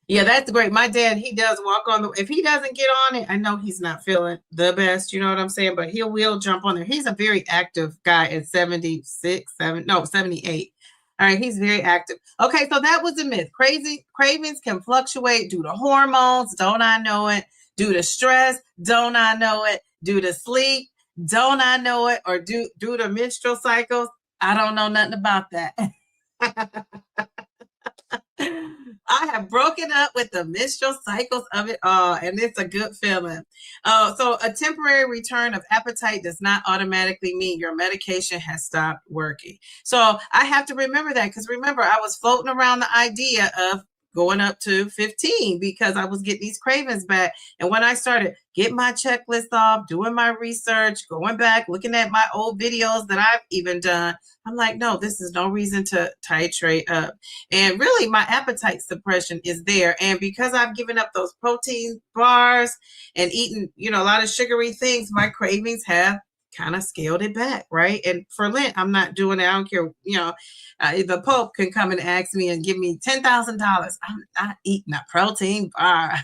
Yeah, that's great. My dad, he does walk on the, if he doesn't get on it, I know he's not feeling the best, you know what I'm saying? But he will jump on there. He's a very active guy at 76, 78. All right, he's very active. Okay, so that was a myth. Crazy cravings can fluctuate due to hormones. Don't I know it? Due to stress. Don't I know it? Due to sleep. Don't I know it? Or due to menstrual cycles. I don't know nothing about that. I have broken up with the menstrual cycles of it all, and it's a good feeling. So a temporary return of appetite does not automatically mean your medication has stopped working. So I have to remember that, because remember, I was floating around the idea of going up to 15 because I was getting these cravings back. And when I started getting my checklist off, doing my research, going back, looking at my old videos that I've even done, I'm like, no, this is no reason to titrate up. And really, my appetite suppression is there. And because I've given up those protein bars and eaten, you know, a lot of sugary things, my cravings have kind of scaled it back, right? And for Lent, I'm not doing it. I don't care, you know, the Pope can come and ask me and give me $10,000. I'm not eating a protein bar.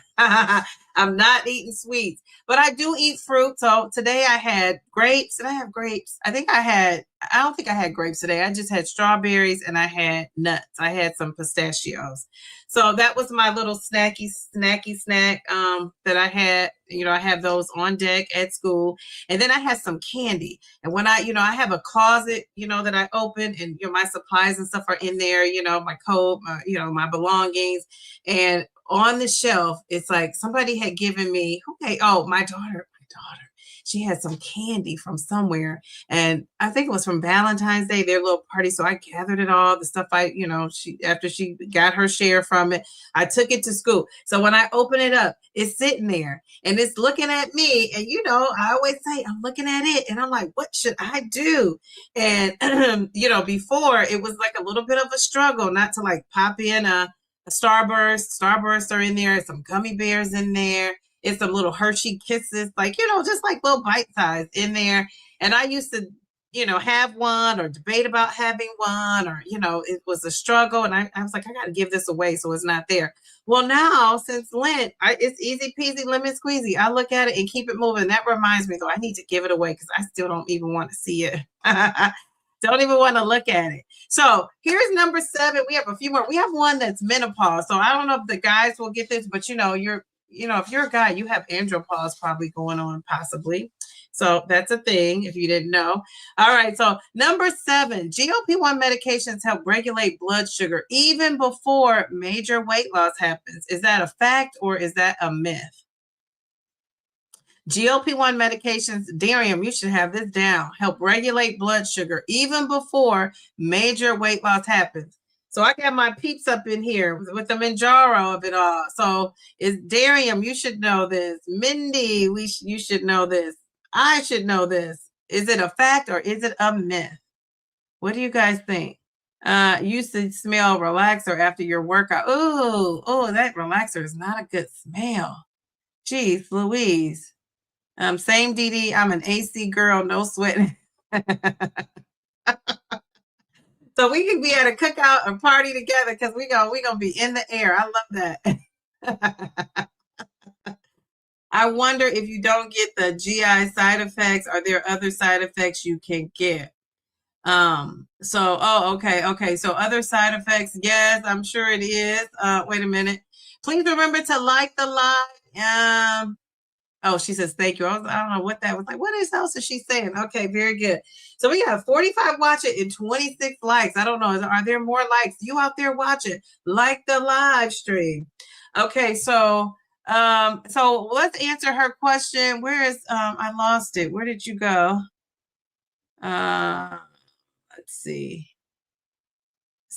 I'm not eating sweets, but I do eat fruit. So today I had grapes. Did I have grapes? I don't think I had grapes today. I just had strawberries and I had nuts. I had some pistachios. So that was my little snacky snack that I had. You know, I have those on deck at school. And then I had some candy. And when I have a closet, you know, that I open, and, you know, my supplies and stuff are in there, you know, my coat, my belongings. And on the shelf, it's like somebody had given me, my daughter, she had some candy from somewhere. And I think it was from Valentine's Day, their little party. So I gathered it all, the stuff after she got her share from it, I took it to school. So when I open it up, it's sitting there and it's looking at me. And, you know, I always say, I'm looking at it and I'm like, what should I do? And, you know, before it was like a little bit of a struggle not to like pop in a Starburst are in there, some gummy bears in there. It's some little Hershey Kisses, like, you know, just like little bite size in there. And I used to, you know, have one or debate about having one, or, you know, it was a struggle. And I was like, I got to give this away so it's not there. Well, now since Lent, it's easy peasy, lemon squeezy. I look at it and keep it moving. That reminds me, though, I need to give it away because I still don't even want to see it. Don't even want to look at it. So here's number 7. We have a few more. We have one that's menopause. So I don't know if the guys will get this, but, you know, if you're a guy, you have andropause probably going on, possibly. So that's a thing if you didn't know. All right. So number 7, GLP-1 medications help regulate blood sugar even before major weight loss happens. Is that a fact or is that a myth? GLP-1 medications, Darium, you should have this down, help regulate blood sugar even before major weight loss happens. So I got my peeps up in here with the Mounjaro of it all. So it's Darium, you should know this. Mindy, you should know this. I should know this. Is it a fact or is it a myth? What do you guys think? Used to smell relaxer after your workout. Oh, that relaxer is not a good smell. Jeez, Louise. Same DD. I'm an AC girl, no sweating. So we can be at a cookout or party together because we gonna be in the air. I love that. I wonder if you don't get the GI side effects, are there other side effects you can get? Okay. So other side effects, yes, I'm sure it is. Wait a minute. Please remember to like the live. Oh, she says, thank you. I don't know what that was like. What else is she saying? Okay, very good. So we have 45 watching and 26 likes. I don't know. Are there more likes? You out there watching? Like the live stream. Okay, so let's answer her question. Where is I lost it. Where did you go? Let's see.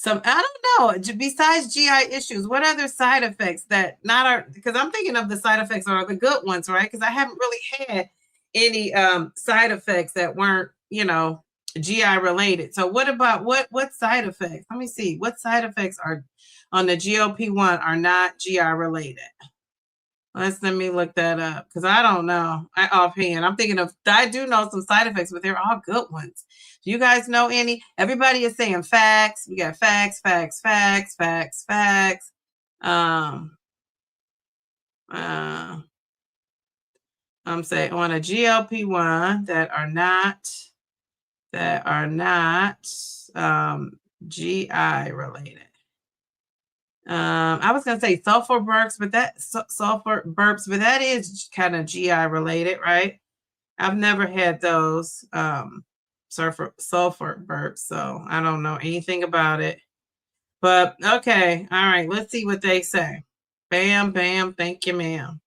some, I don't know, besides GI issues, what other side effects that not are, because I'm thinking of the side effects are the good ones, right? Because I haven't really had any side effects that weren't, you know, GI related. So what about what side effects? Let me see. What side effects are on the GLP-1 are not GI related? Let me look that up because I don't know. Offhand, I'm thinking of, I do know some side effects, but they're all good ones. Do you guys know any? Everybody is saying facts. We got facts, facts, facts, facts, facts. I'm saying on a GLP-1 that are not GI related. I was gonna say sulfur burps, but that is kind of GI related, right? I've never had those sulfur burps, so I don't know anything about it. But okay, all right, let's see what they say. Bam, bam, thank you, ma'am.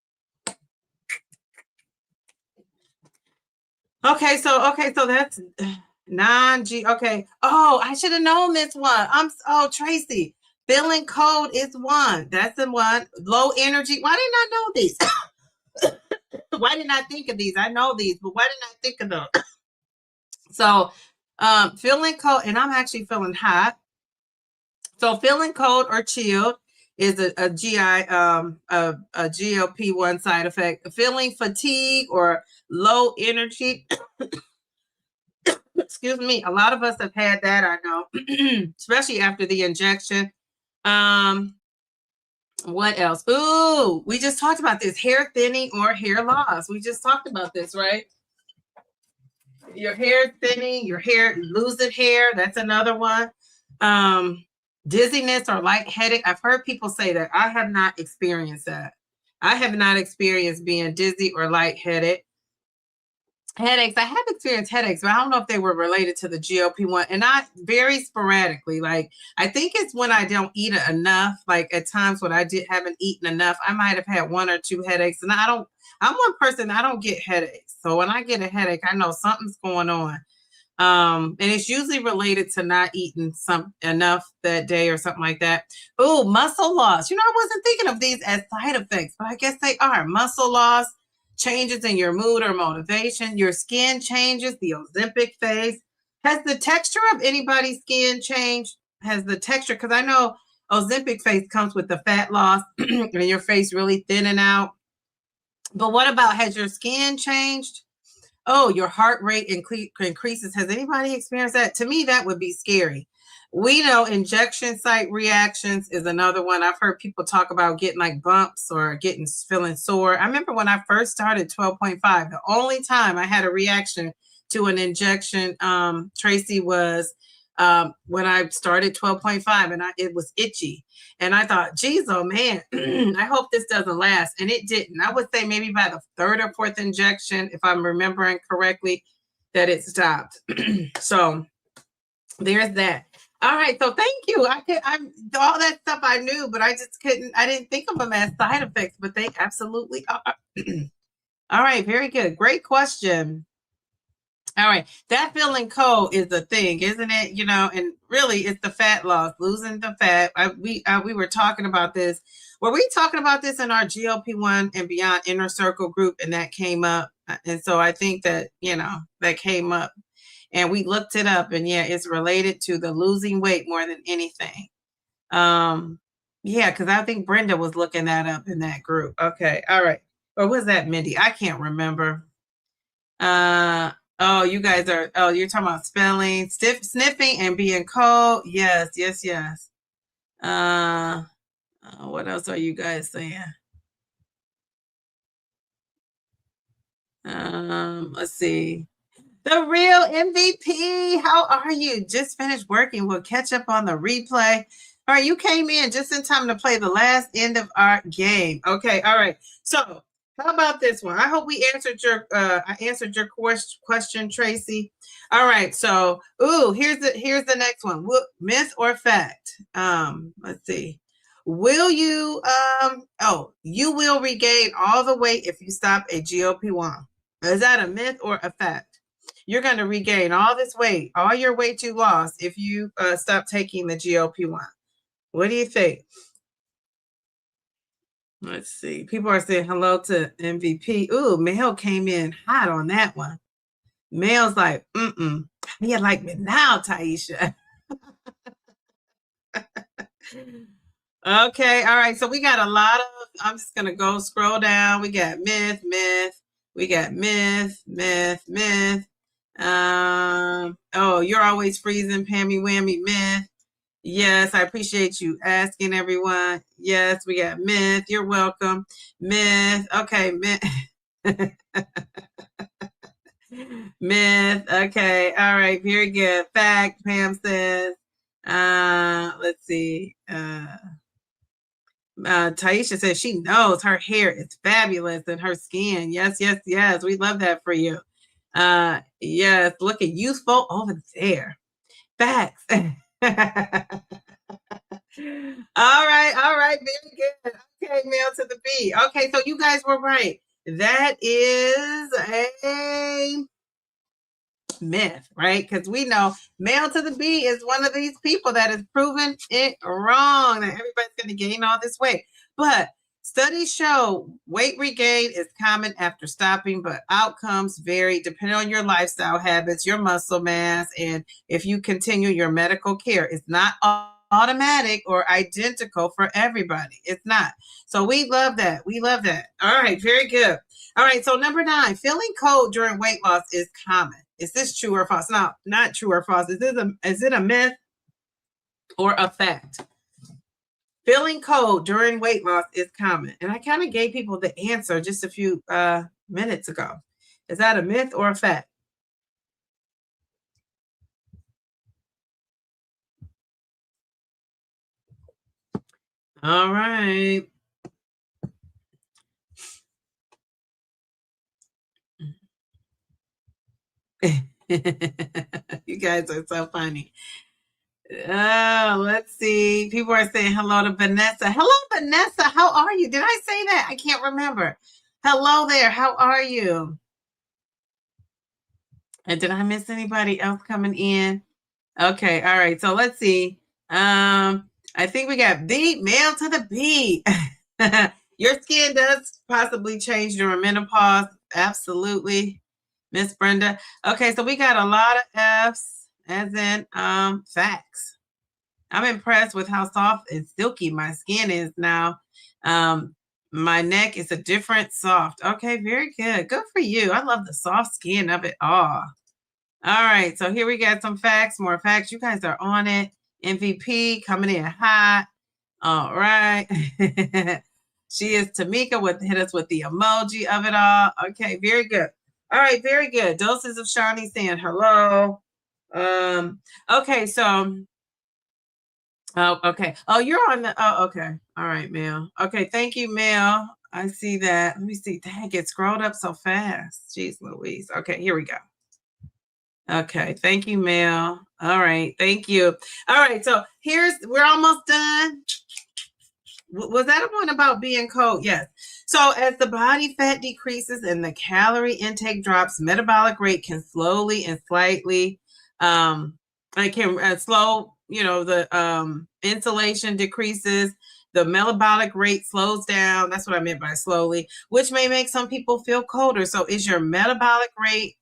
Okay, so that's non-G. Okay. Oh, I should have known this one. Tracy. Feeling cold is one. That's the one. Low energy. Why didn't I know these? Why didn't I think of these? I know these, but why didn't I think of them? So, feeling cold, and I'm actually feeling hot. So, feeling cold or chilled is a GI, a GLP-1 side effect. Feeling fatigue or low energy. Excuse me. A lot of us have had that, I know, especially after the injection. What else? Ooh, we just talked about this. Hair thinning or hair loss. We just talked about this, right? Your hair thinning, your hair losing hair. That's another one. Dizziness or lightheaded. I've heard people say that. I have not experienced that. I have not experienced being dizzy or lightheaded. Headaches. I have experienced headaches, but I don't know if they were related to the GLP-1, and not very sporadically. Like, I think it's when I don't eat it enough. Like at times when I haven't eaten enough, I might have had 1 or 2 headaches. And I'm one person, I don't get headaches. So when I get a headache, I know something's going on. And it's usually related to not eating enough that day or something like that. Oh, muscle loss. I wasn't thinking of these as side effects, but I guess they are. Muscle loss, changes in your mood or motivation, your skin changes, the Ozempic phase. Has the texture of anybody's skin changed? Has the texture, because I know Ozempic phase comes with the fat loss and your face really thinning out. But what about, has your skin changed? Oh, your heart rate increases. Has anybody experienced that? To me, that would be scary. We know injection site reactions is another one. I've heard people talk about getting like bumps or feeling sore. I remember when I first started 12.5, the only time I had a reaction to an injection, Tracy, was when I started 12.5 and it was itchy. And I thought, geez, oh man, I hope this doesn't last. And it didn't. I would say maybe by the 3rd or 4th injection, if I'm remembering correctly, that it stopped. So there's that. All right. So thank you. All that stuff I knew, but I didn't think of them as side effects, but they absolutely are. All right. Very good. Great question. All right. That feeling cold is the thing, isn't it? And really it's the fat loss, losing the fat. We were talking about this. Were we talking about this in our GLP-1 and Beyond Inner Circle group? And that came up. And so I think that, that came up and we looked it up, and yeah, it's related to the losing weight more than anything. Yeah, because I think Brenda was looking that up in that group. Okay. All right. Or was that Mindy? I can't remember. Oh, you guys are, you're talking about spelling, sniffing and being cold. Yes, yes, yes. What else are you guys saying? Let's see. The real MVP. How are you? Just finished working. We'll catch up on the replay. All right, you came in just in time to play the last end of our game. Okay, all right. So how about this one? I hope we answered your question, Tracy. All right. So, here's the next one. Myth or fact? Let's see. Will you you will regain all the weight if you stop a GLP-1. Is that a myth or a fact? You're going to regain all this weight, all your weight you lost if you stop taking the GLP-1. What do you think? Let's see. People are saying hello to MVP. Ooh, Mel came in hot on that one. Mel's like, you like me now, Taisha. Okay, all right. So we got a lot of, I'm just going to go scroll down. We got myth. We got myth. Oh, you're always freezing, Pammy Whammy, myth. Yes, I appreciate you asking, everyone. Yes, we got myth. You're welcome. Myth. Okay, myth. Myth. Okay. All right. Very good. Fact, Pam says. Let's see. Taisha says she knows her hair is fabulous and her skin. Yes. We love that for you. Yes. Looking youthful over there. Facts. All right, very good. Okay, Mel to the B. Okay, so you guys were right. That is a myth, right? Because we know Mel to the B is one of these people that has proven it wrong, that everybody's going to gain all this weight. But studies show weight regain is common after stopping, but outcomes vary depending on your lifestyle habits, your muscle mass, and if you continue your medical care. It's not automatic or identical for everybody. It's not. So we love that. All right, very good. All right, so number 9, feeling cold during weight loss is common. Is this true or false? No, not true or false. Is it a myth or a fact? Feeling cold during weight loss is common. And I kind of gave people the answer just a few minutes ago. Is that a myth or a fact? All right. You guys are so funny. Oh, let's see. People are saying hello to Vanessa. Hello, Vanessa. How are you? Did I say that? I can't remember. Hello there. How are you? And did I miss anybody else coming in? Okay. All right. So let's see. I think we got B, Mel to the B. Your skin does possibly change during menopause. Absolutely. Miss Brenda. Okay, so we got a lot of F's as in facts. I'm impressed with how soft and silky my skin is now. My neck is a different soft. Okay, very good. Good for you. I love the soft skin of it all. All right, so here we got some facts, more facts. You guys are on it. MVP coming in hot. All right. She is Tamika hit us with the emoji of it all. Okay, very good. All right, very good. Doses of Shawnee saying hello. Okay, so okay. Oh, you're on the okay. All right, Mel. Okay, thank you, Mel. I see that. Let me see. Dang, it scrolled up so fast. Jeez Louise. Okay, here we go. Okay, thank you, Mel. All right, thank you. All right, so we're almost done. Was that a one about being cold? Yes. So as the body fat decreases and the calorie intake drops, metabolic rate can slowly and slightly, it can slow, the insulation decreases, the metabolic rate slows down. That's what I meant by slowly, which may make some people feel colder. So is your metabolic rate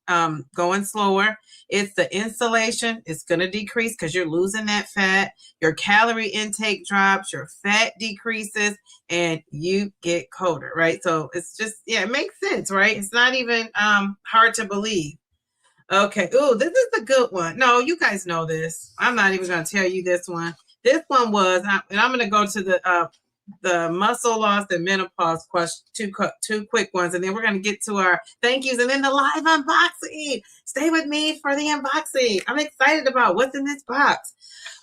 going slower? It's the insulation. It's going to decrease because you're losing that fat. Your calorie intake drops, your fat decreases, and you get colder, right? So it's just, it makes sense, right? It's not even hard to believe. Okay. Ooh, this is a good one. No, you guys know this. I'm not even going to tell you this one. This one was, and I'm going to go to the muscle loss and menopause question, two quick ones, and then we're going to get to our thank yous and then the live unboxing. Stay with me for the unboxing. I'm excited about what's in this box.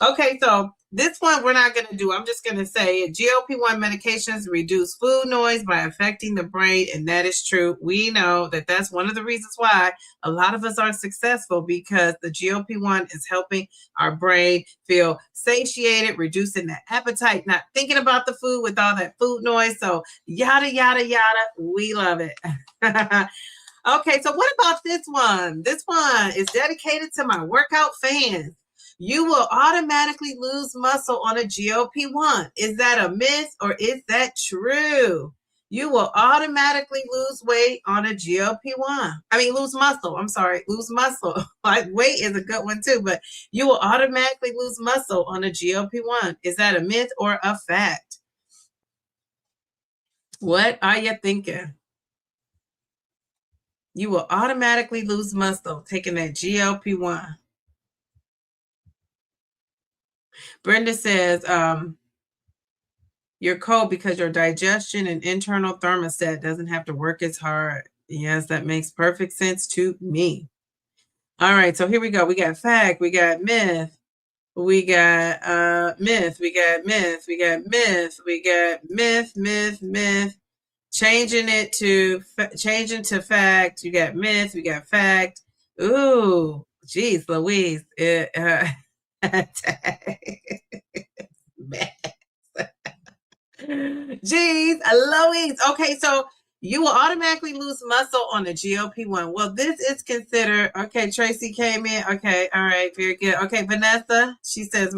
Okay, so this one we're not going to do. I'm just going to say GLP-1 medications reduce food noise by affecting the brain, and that is true. We know that that's one of the reasons why a lot of us aren't successful, because the GLP-1 is helping our brain feel satiated, reducing the appetite, not thinking about the food with all that food noise. So yada, yada, yada. We love it. Okay, so what about this one? This one is dedicated to my workout fans. You will automatically lose muscle on a GLP-1. Is that a myth or is that true? You will automatically lose weight on a GLP-1. I mean, lose muscle. I'm sorry, lose muscle. Like weight is a good one too, but you will automatically lose muscle on a GLP-1. Is that a myth or a fact? What are you thinking? You will automatically lose muscle taking that GLP-1. Brenda says, you're cold because your digestion and internal thermostat doesn't have to work as hard. Yes, that makes perfect sense to me. All right, so here we go. We got fact, we got myth, we got myth, we got myth, we got myth, we got myth. Changing to fact. You got myth, we got fact. Ooh, geez, Louise. Jeez, Louise. Okay, so you will automatically lose muscle on the GLP-1. Well, this is considered, okay, Tracy came in. Okay, all right, very good. Okay, Vanessa, she says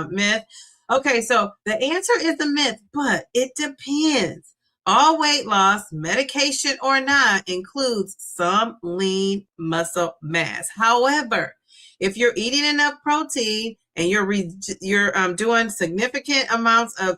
myth. Okay, so the answer is a myth, but it depends. All weight loss, medication or not, includes some lean muscle mass. However, if you're eating enough protein and you're doing significant amounts of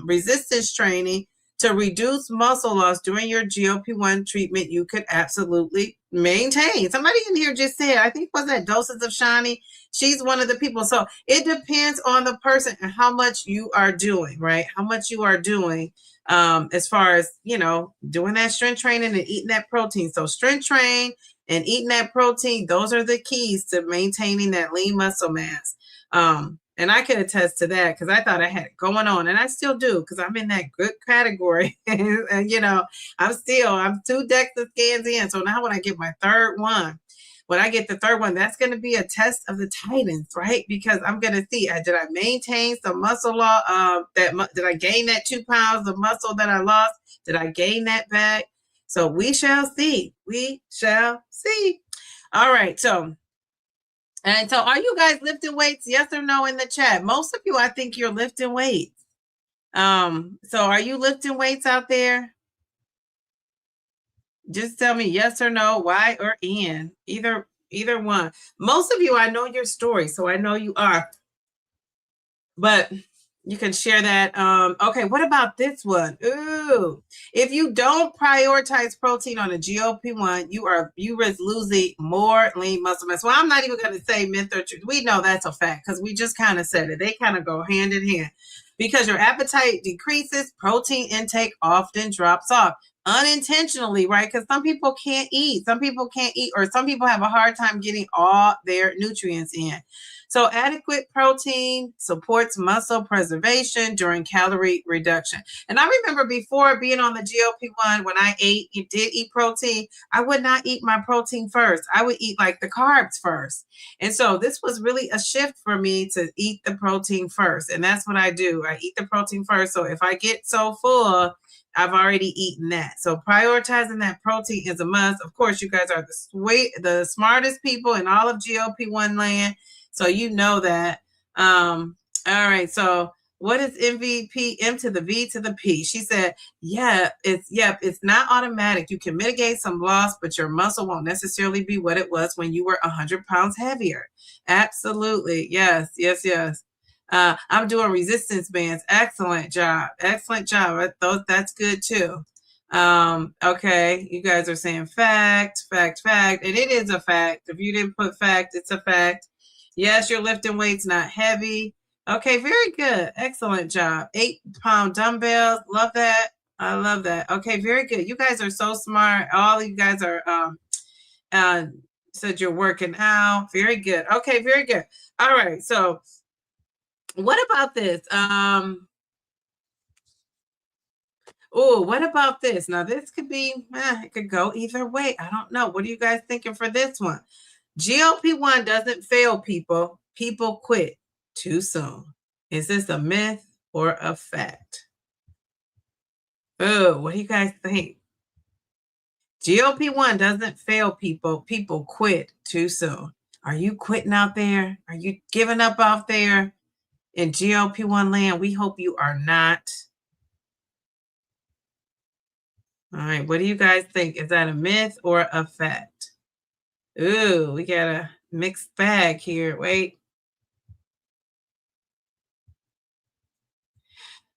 resistance training to reduce muscle loss during your GLP-1 treatment, you could absolutely maintain. Somebody in here just said, I think was that Doses of Shani. She's one of the people. So it depends on the person and how much you are doing, right? How much you are doing as far as, doing that strength training and eating that protein. So strength train and eating that protein, those are the keys to maintaining that lean muscle mass. And I can attest to that because I thought I had it going on, and I still do because I'm in that good category. and I'm 2 DEXA scans in. So now when I get my third one, that's going to be a test of the Titans, right? Because I'm going to see, did I maintain some muscle loss? Did I gain that 2 pounds of muscle that I lost? Did I gain that back? So we shall see. We shall see. All right. So are you guys lifting weights? Yes or no in the chat? Most of you, I think you're lifting weights. So are you lifting weights out there? Just tell me yes or no, Y or N, either one. Most of you, I know your story, so I know you are. But you can share that. Okay, what about this one? Ooh, if you don't prioritize protein on a GLP-1, you risk losing more lean muscle mass. Well, I'm not even going to say myth or truth. We know that's a fact because we just kind of said it. They kind of go hand in hand. Because your appetite decreases, protein intake often drops off unintentionally, right? Because some people can't eat. Or some people have a hard time getting all their nutrients in. So adequate protein supports muscle preservation during calorie reduction. And I remember before being on the GLP-1, when I did eat protein, I would not eat my protein first. I would eat like the carbs first. And so this was really a shift for me to eat the protein first. And that's what I do. I eat the protein first. So if I get so full, I've already eaten that. So prioritizing that protein is a must. Of course, you guys are the smartest people in all of GLP-1 land. So you know that. All right. So what is MVP? M to the V to the P. She said, it's not automatic. You can mitigate some loss, but your muscle won't necessarily be what it was when you were 100 pounds heavier. Absolutely. Yes. I'm doing resistance bands. Excellent job. That's good too. Okay. You guys are saying fact. And it is a fact. If you didn't put fact, it's a fact. Yes, you're lifting weights, not heavy. Okay, very good. Excellent job. 8-pound dumbbells. Love that. I love that. Okay, very good. You guys are so smart. All of you guys are said you're working out. Very good. Okay, very good. All right. So what about this? What about this? Now this could be, it could go either way. I don't know. What are you guys thinking for this one? GLP-1 doesn't fail people. People quit too soon. Is this a myth or a fact? Oh, what do you guys think? GLP-1 doesn't fail people. People quit too soon. Are you quitting out there? Are you giving up out there in GLP-1 land? We hope you are not. All right. What do you guys think? Is that a myth or a fact? Ooh, we got a mixed bag here. Wait.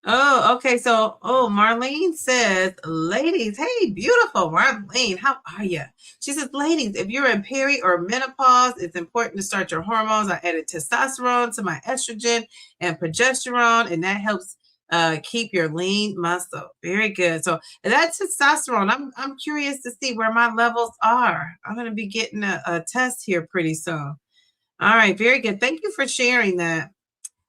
Oh, okay. So, Marlene says, ladies, hey, beautiful Marlene, how are you? She says, ladies, if you're in peri or menopause, it's important to start your hormones. I added testosterone to my estrogen and progesterone, and that helps keep your lean muscle. Very good. So that testosterone, I'm curious to see where my levels are. I'm going to be getting a test here pretty soon. All right, very good. Thank you for sharing that.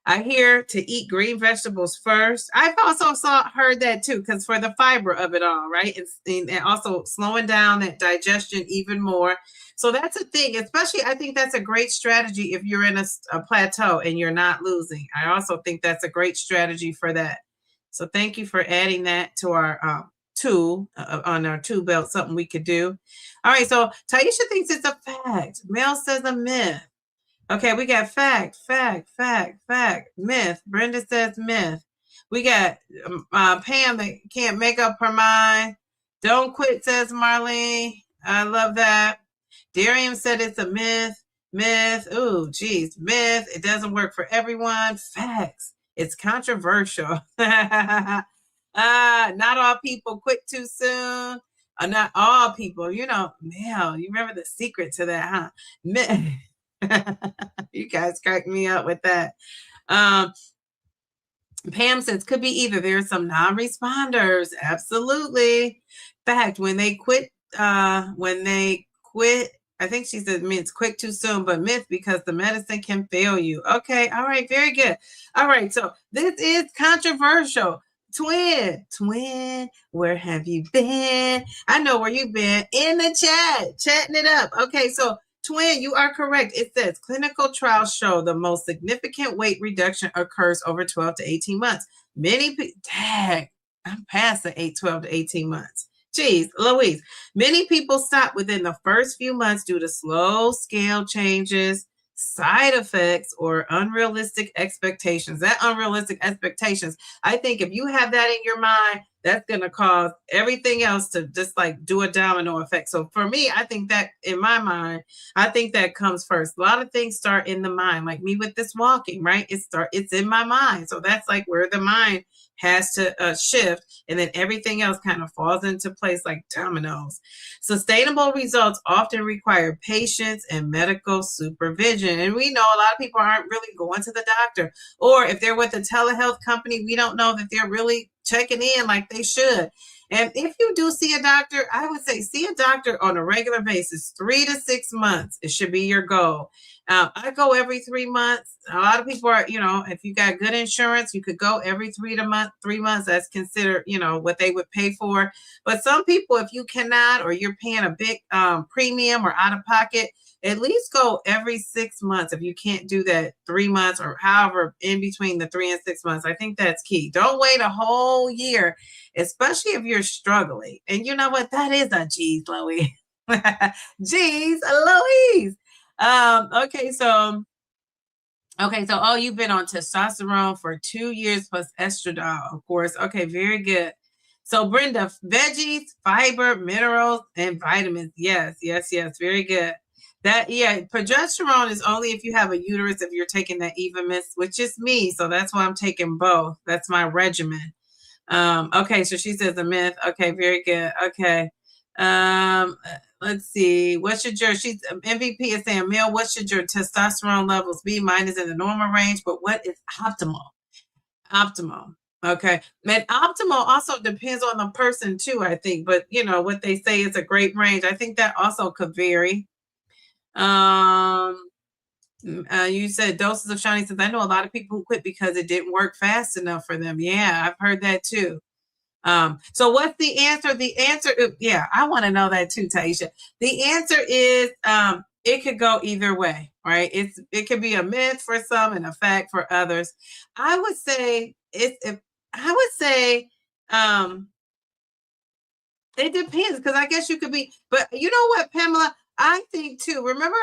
I hear to eat green vegetables first. I've also heard that too, because for the fiber of it all, right? And also slowing down that digestion even more. So that's a thing, especially I think that's a great strategy if you're in a plateau and you're not losing. I also think that's a great strategy for that. So thank you for adding that to our tool on our tool belt, something we could do. All right, so Taisha thinks it's a fact. Mel says a myth. Okay, we got fact, myth. Brenda says myth. We got Pam that can't make up her mind. Don't quit, says Marlene. I love that. Darian said it's a myth. Ooh, geez, myth. It doesn't work for everyone. Facts. It's controversial. Not all people quit too soon. Not all people. Mel, you remember the secret to that, huh? Myth. You guys crack me up with that. Pam says could be either. There's some non-responders. Absolutely. Fact, when they quit, I think she said it's quit too soon, but myth because the medicine can fail you. Okay. All right. Very good. All right. So this is controversial. Twin, where have you been? I know where you've been. In the chat, chatting it up. Okay. So Twin, you are correct. It says clinical trials show the most significant weight reduction occurs over 12 to 18 months. Many people, I'm past the 12 to 18 months. Geez, Louise. Many people stop within the first few months due to slow scale changes, side effects, or unrealistic expectations. That unrealistic expectations, I think if you have that in your mind, that's going to cause everything else to just like do a domino effect. So for me, I think that in my mind, I think that comes first. A lot of things start in the mind, like me with this walking, right? It's in my mind. So that's like where the mind has to shift, and then everything else kind of falls into place like dominoes. Sustainable results often require patience and medical supervision. And we know a lot of people aren't really going to the doctor, or if they're with a telehealth company, we don't know that they're really checking in like they should. And if you do see a doctor, I would say see a doctor on a regular basis, 3 to 6 months. It should be your goal. I go every 3 months. A lot of people are, if you got good insurance, you could go every 3 months. That's considered, what they would pay for. But some people, if you cannot, or you're paying a big premium or out of pocket, at least go every 6 months if you can't do that 3 months or however in between the 3 and 6 months. I think that's key. Don't wait a whole year, especially if you're struggling. And you know what? That is a geez, Louise. Geez, Louise. Okay, so you've been on testosterone for 2 years plus estradiol, of course. Okay, very good. So Brenda, veggies, fiber, minerals, and vitamins. Yes, very good. Progesterone is only if you have a uterus, if you're taking that Evamis, which is me. So that's why I'm taking both. That's my regimen. Okay, so she says a myth. Okay, very good. Okay. Let's see. MVP is saying, Mel, what should your testosterone levels be? Mine is in the normal range, but what is optimal? Optimal. Okay. And optimal also depends on the person too, I think. But what they say is a great range. I think that also could vary. You said doses of Shiny says, I know a lot of people who quit because it didn't work fast enough for them. Yeah, I've heard that too. So what's the answer? The answer, I want to know that too, Taisha. The answer is it could go either way, right? It could be a myth for some and a fact for others. I would say It depends, because I guess you could be, but you know what, Pamela? I think too. Remember,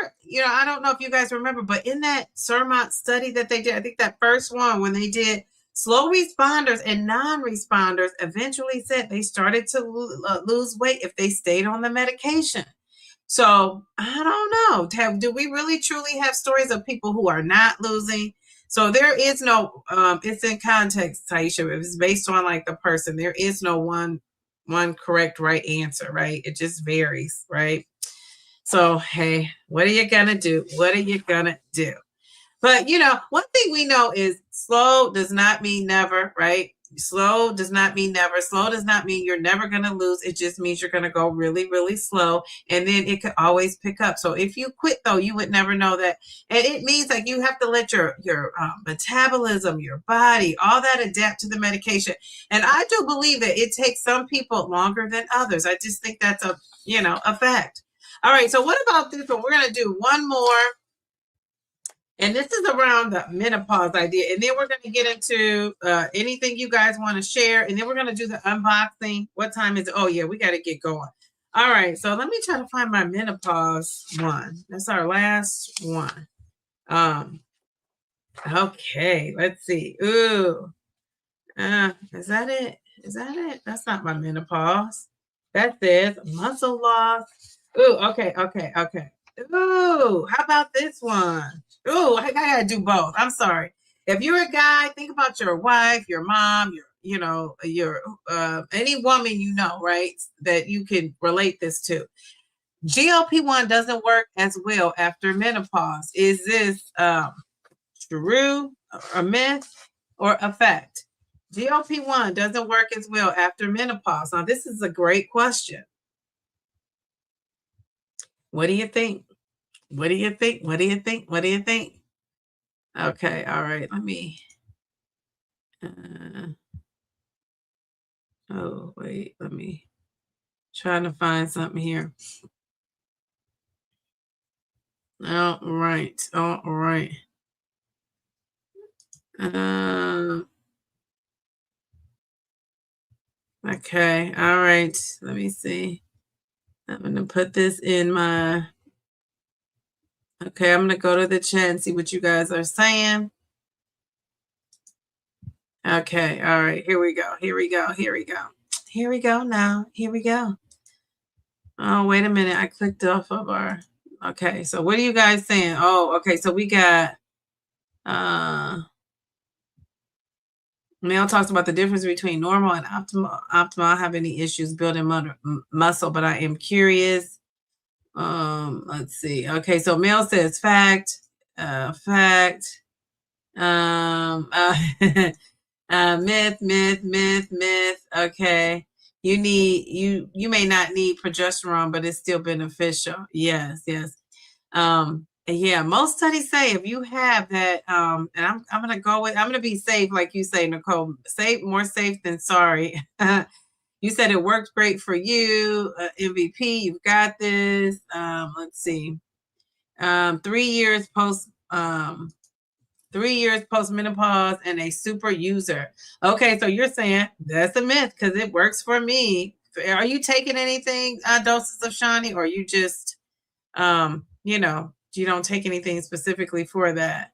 I don't know if you guys remember, but in that Surmont study that they did, I think that first one when they did slow responders and non-responders, eventually said they started to lose weight if they stayed on the medication. So I don't know. Do we really truly have stories of people who are not losing? So there is no. It's in context, Taisha. It's based on like the person. There is no one correct right answer, right? It just varies, right? So hey, what are you gonna do? What are you gonna do? But one thing we know is slow does not mean never, right? Slow does not mean never. Slow does not mean you're never going to lose. It just means you're going to go really, really slow. And then it could always pick up. So if you quit, though, you would never know that. And it means like you have to let your metabolism, your body, all that adapt to the medication. And I do believe that it takes some people longer than others. I just think that's a fact. All right. So what about this one? We're going to do one more. And this is around the menopause idea. And then we're going to get into anything you guys want to share. And then we're going to do the unboxing. What time is it? Oh, yeah, we got to get going. All right. So let me try to find my menopause one. That's our last one. Okay. Let's see. Ooh. Is that it? Is that it? That's not my menopause. That says muscle loss. Ooh, okay. Ooh, how about this one? Ooh, I gotta do both. I'm sorry. If you're a guy, think about your wife, your mom, your any woman right, that you can relate this to. GLP-1 doesn't work as well after menopause. Is this true, a myth, or a fact? GLP-1 doesn't work as well after menopause. Now, this is a great question. What do you think? What do you think? What do you think? What do you think? Okay, all right. Let me. Oh, wait. Let me. Trying to find something here. All right. All right. Okay. All right. Let me see. I'm going to put this in my. Okay, I'm going to go to the chat and see what you guys are saying. Okay, all right. Here we go. Here we go. Here we go. Here we go now. Here we go. Oh, wait a minute. I clicked off of our. Okay, so what are you guys saying? Oh, okay. So we got. Mel talks about the difference between normal and optimal. Optimal. I have any issues building muscle, but I am curious. Let's see. Okay, so Mel says fact. Fact. Myth. Okay. You may not need progesterone, but it's still beneficial. Yes. Yeah, most studies say if you have that, and I'm gonna be safe, like you say, Nicole. More safe than sorry. You said it worked great for you, MVP. You've got this. Let's see. 3 years post. 3 years post-menopause and a super user. Okay, so you're saying that's a myth because it works for me. Are you taking anything, doses of Shani, or you just, you don't take anything specifically for that?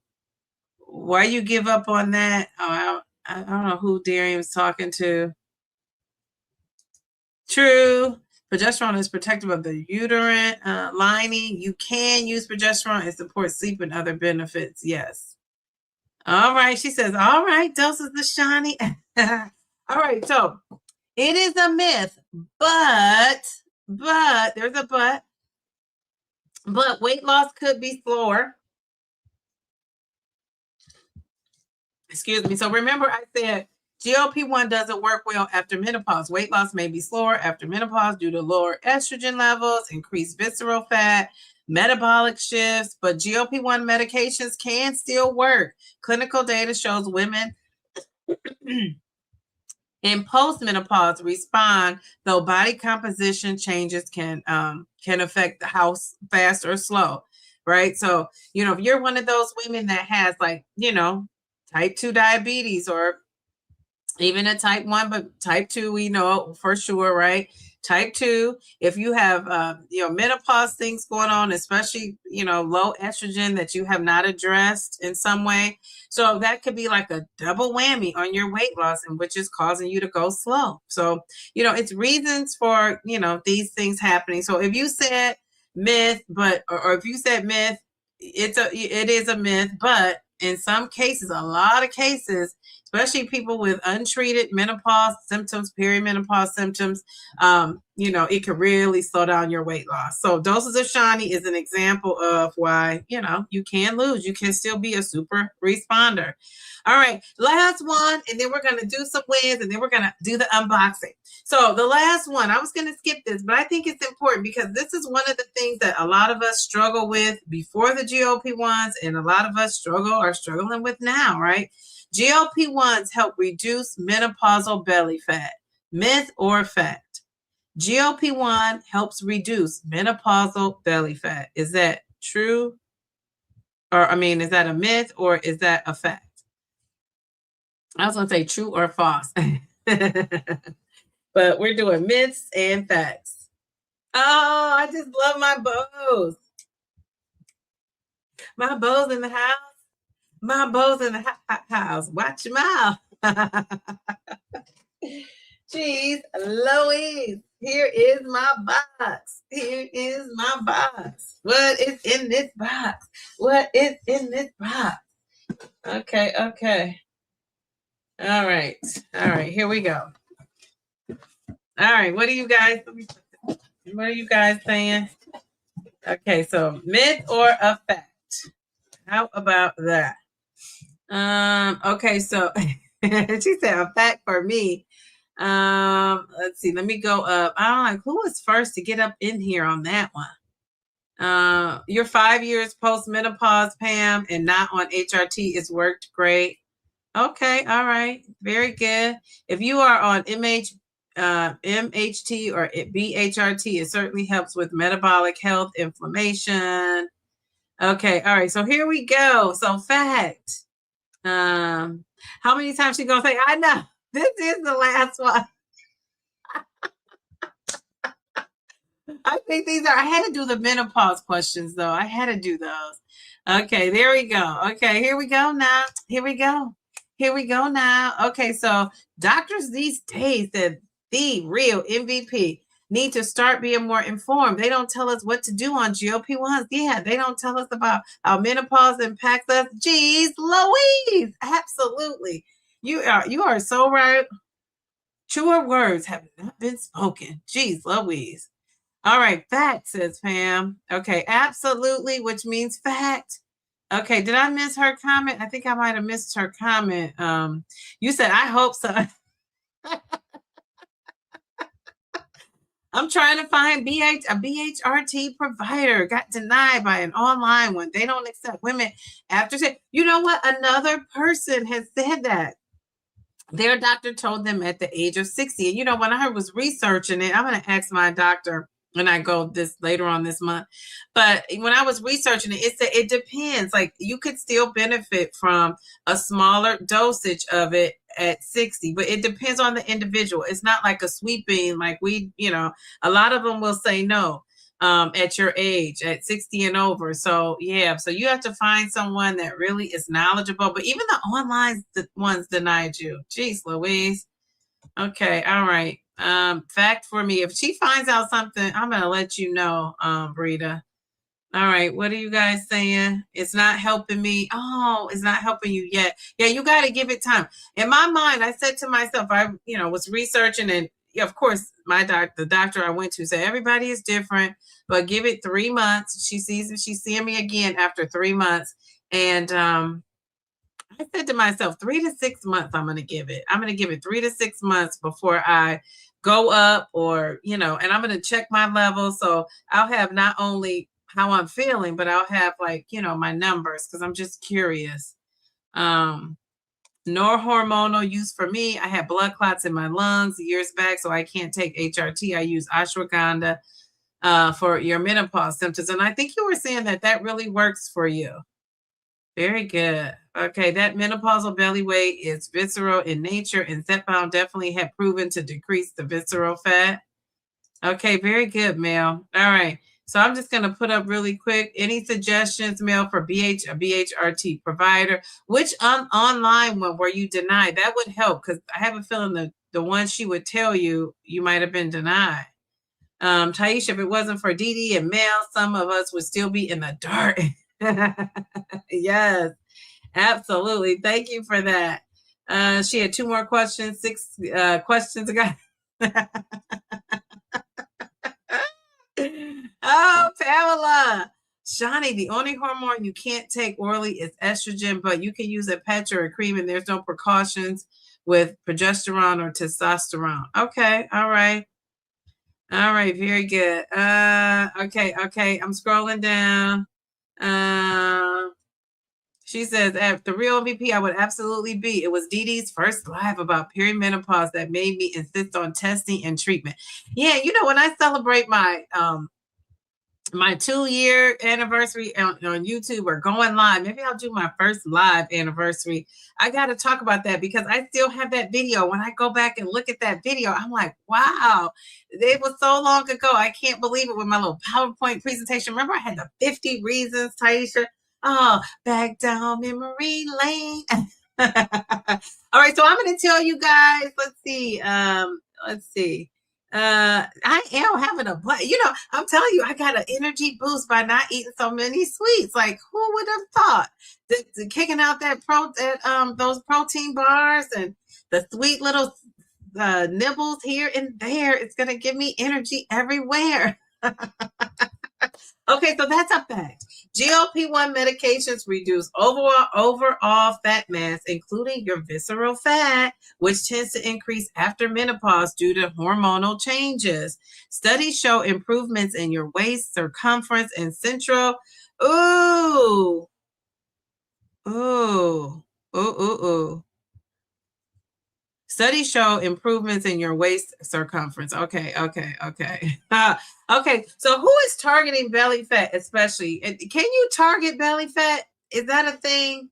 Why you give up on that? Oh, I don't know who Darian was talking to. True. Progesterone is protective of the uterine lining. You can use progesterone and support sleep and other benefits. Yes. All right. She says, all right, doses of Shani. All right. So it is a myth, but there's a but weight loss could be slower. Excuse me. So remember I said GLP-1 doesn't work well after menopause. Weight loss may be slower after menopause due to lower estrogen levels, increased visceral fat, metabolic shifts, but GLP-1 medications can still work. Clinical data shows women in postmenopause respond, though body composition changes can affect how fast or slow, right? So, if you're one of those women that has type 2 diabetes or even a type 1, but type 2, we know for sure, right? Type 2, if you have, menopause things going on, especially, low estrogen that you have not addressed in some way. So that could be like a double whammy on your weight loss, and which is causing you to go slow. So, it's reasons for, these things happening. So if you said myth, or if you said myth, it is a myth, but in some cases, a lot of cases, especially people with untreated menopause symptoms, perimenopause symptoms, it can really slow down your weight loss. So doses of Shani is an example of why, you can lose. You can still be a super responder. All right, last one, and then we're going to do some wins, and then we're going to do the unboxing. So the last one, I was going to skip this, but I think it's important because this is one of the things that a lot of us struggle with before the GLP-1s, and a lot of us are struggling with now, right? GLP-1s help reduce menopausal belly fat. Myth or fact? GLP-1 helps reduce menopausal belly fat. Is that true? Is that a myth or is that a fact? I was going to say true or false. But we're doing myths and facts. Oh, I just love my bows. My bows in the house. My bows in the house. Watch your mouth. Jeez, Louise. Here is my box. Here is my box. What is in this box? What is in this box? Okay. All right. Here we go. All right. What are you guys saying? Okay. So myth or a fact? How about that? Okay. So she said a fact for me. Let's see. Let me go up. I don't know who was first to get up in here on that one. You're 5 years post-menopause, Pam, and not on HRT. It's worked great. Okay, all right, very good. If you are on MHT or BHRT, it certainly helps with metabolic health, inflammation. Okay, all right. So here we go. So fact. How many times she gonna say? I know this is the last one. I think I had to do the menopause questions though. I had to do those. Okay, there we go. Okay, here we go now. Here we go now. Okay, so doctors these days that the real MVP need to start being more informed. They don't tell us what to do on GLP-1s. Yeah, they don't tell us about how menopause impacts us. Jeez, Louise, absolutely. You are so right. Truer words have not been spoken. Jeez, Louise. All right, fact, says Pam. Okay, absolutely, which means fact. Okay, did I miss her comment? I think I might have missed her comment. You said, I hope so. I'm trying to find a BHRT provider. Got denied by an online one. They don't accept women after. You know what? Another person has said that. Their doctor told them at the age of 60. And when I was researching it, I'm going to ask my doctor when I go this later on this month. But when I was researching it, it said it depends. Like you could still benefit from a smaller dosage of it at 60, but it depends on the individual. It's not like a sweeping, like a lot of them will say no at your age, at 60 and over. So yeah, so you have to find someone that really is knowledgeable. But even the online ones denied you. Jeez, Louise. Okay, all right. Fact for me, if she finds out something, I'm gonna let you know, Brita. All right, what are you guys saying? It's not helping me. Oh, it's not helping you yet. Yeah, you got to give it time. In my mind, I said to myself, I was researching, and of course, the doctor I went to said everybody is different, but give it 3 months. She's seeing me again after 3 months, and I said to myself, 3 to 6 months, I'm going to give it. I'm going to give it 3 to 6 months before I go up or, and I'm going to check my levels. So I'll have not only how I'm feeling, but I'll have my numbers because I'm just curious. Nor hormonal use for me. I had blood clots in my lungs years back, so I can't take HRT. I use ashwagandha for your menopause symptoms. And I think you were saying that really works for you. Very good. Okay, that menopausal belly weight is visceral in nature, and Zepbound definitely had proven to decrease the visceral fat. Okay, very good, Mel. All right. So I'm just going to put up really quick. Any suggestions, Mel, for a BHRT provider? Which online one were you denied? That would help because I have a feeling the one she would tell you, you might have been denied. Taisha, if it wasn't for Dee Dee and Mel, some of us would still be in the dark. Yes, absolutely. Thank you for that. She had 2 more questions, 6 questions ago. Oh, Pamela. Shawnee, the only hormone you can't take orally is estrogen, but you can use a patch or a cream, and there's no precautions with progesterone or testosterone. Okay, all right. All right, very good. Okay. I'm scrolling down. She says, at the real MVP, I would absolutely be. It was Dee Dee's first live about perimenopause that made me insist on testing and treatment. Yeah, when I celebrate my 2-year anniversary on YouTube or going live, maybe I'll do my first live anniversary. I got to talk about that because I still have that video. When I go back and look at that video, I'm like, wow, it was so long ago. I can't believe it with my little PowerPoint presentation. Remember, I had the 50 reasons, Taisha. Oh, back down memory lane. All right, so I'm going to tell you guys. Let's see. I am having a blast. I'm telling you, I got an energy boost by not eating so many sweets. Like, who would have thought that kicking out those protein bars and the sweet little nibbles here and there, it's gonna give me energy everywhere. Okay, so that's a fact. GLP-1 medications reduce overall fat mass, including your visceral fat, which tends to increase after menopause due to hormonal changes. Studies show improvements in your waist, circumference, and central. Ooh. Studies show improvements in your waist circumference. Okay. Okay. So who is targeting belly fat especially? Can you target belly fat? Is that a thing?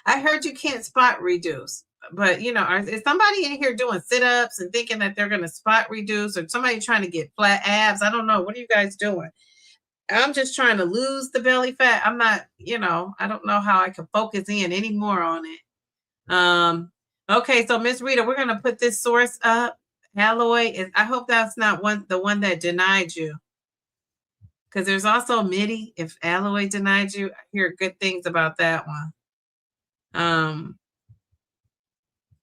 I heard you can't spot reduce, but is somebody in here doing sit-ups and thinking that they're going to spot reduce, or somebody trying to get flat abs? I don't know. What are you guys doing? I'm just trying to lose the belly fat. I'm not, I don't know how I can focus in anymore on it. Okay, so Miss Rita, we're gonna put this source up. Alloy I hope that's not the one that denied you. Because there's also MIDI. If Alloy denied you, I hear good things about that one.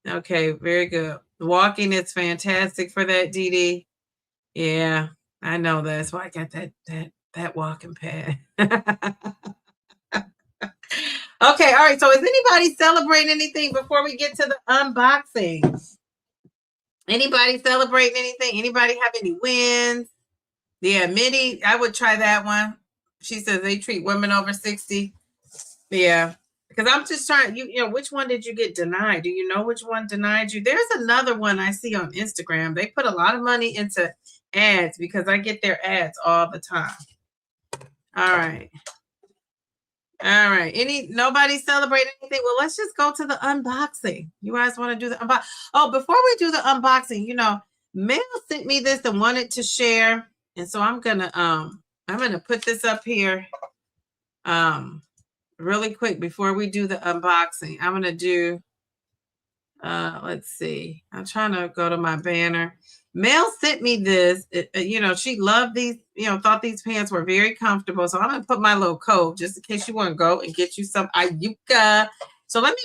Okay, very good. Walking is fantastic for that, Dee Dee. Yeah, I know that's why I got that walking pad. Okay, all right. So is anybody celebrating anything before we get to the unboxing? Anybody celebrating anything? Anybody have any wins? Yeah, Minnie, I would try that one. She says they treat women over 60. Yeah. Because I'm just trying, which one did you get denied? Do you know which one denied you? There's another one I see on Instagram. They put a lot of money into ads because I get their ads all the time. All right. Nobody celebrate anything? Well, let's just go to the unboxing. You guys want to do the unboxing? Oh, before we do the unboxing, Mel sent me this and wanted to share. And so I'm gonna put this up here really quick before we do the unboxing. I'm gonna do let's see. I'm trying to go to my banner. Mel sent me this. She loved these, thought these pants were very comfortable. So I'm gonna put my little code just in case you want to go and get you some Ayuka. So let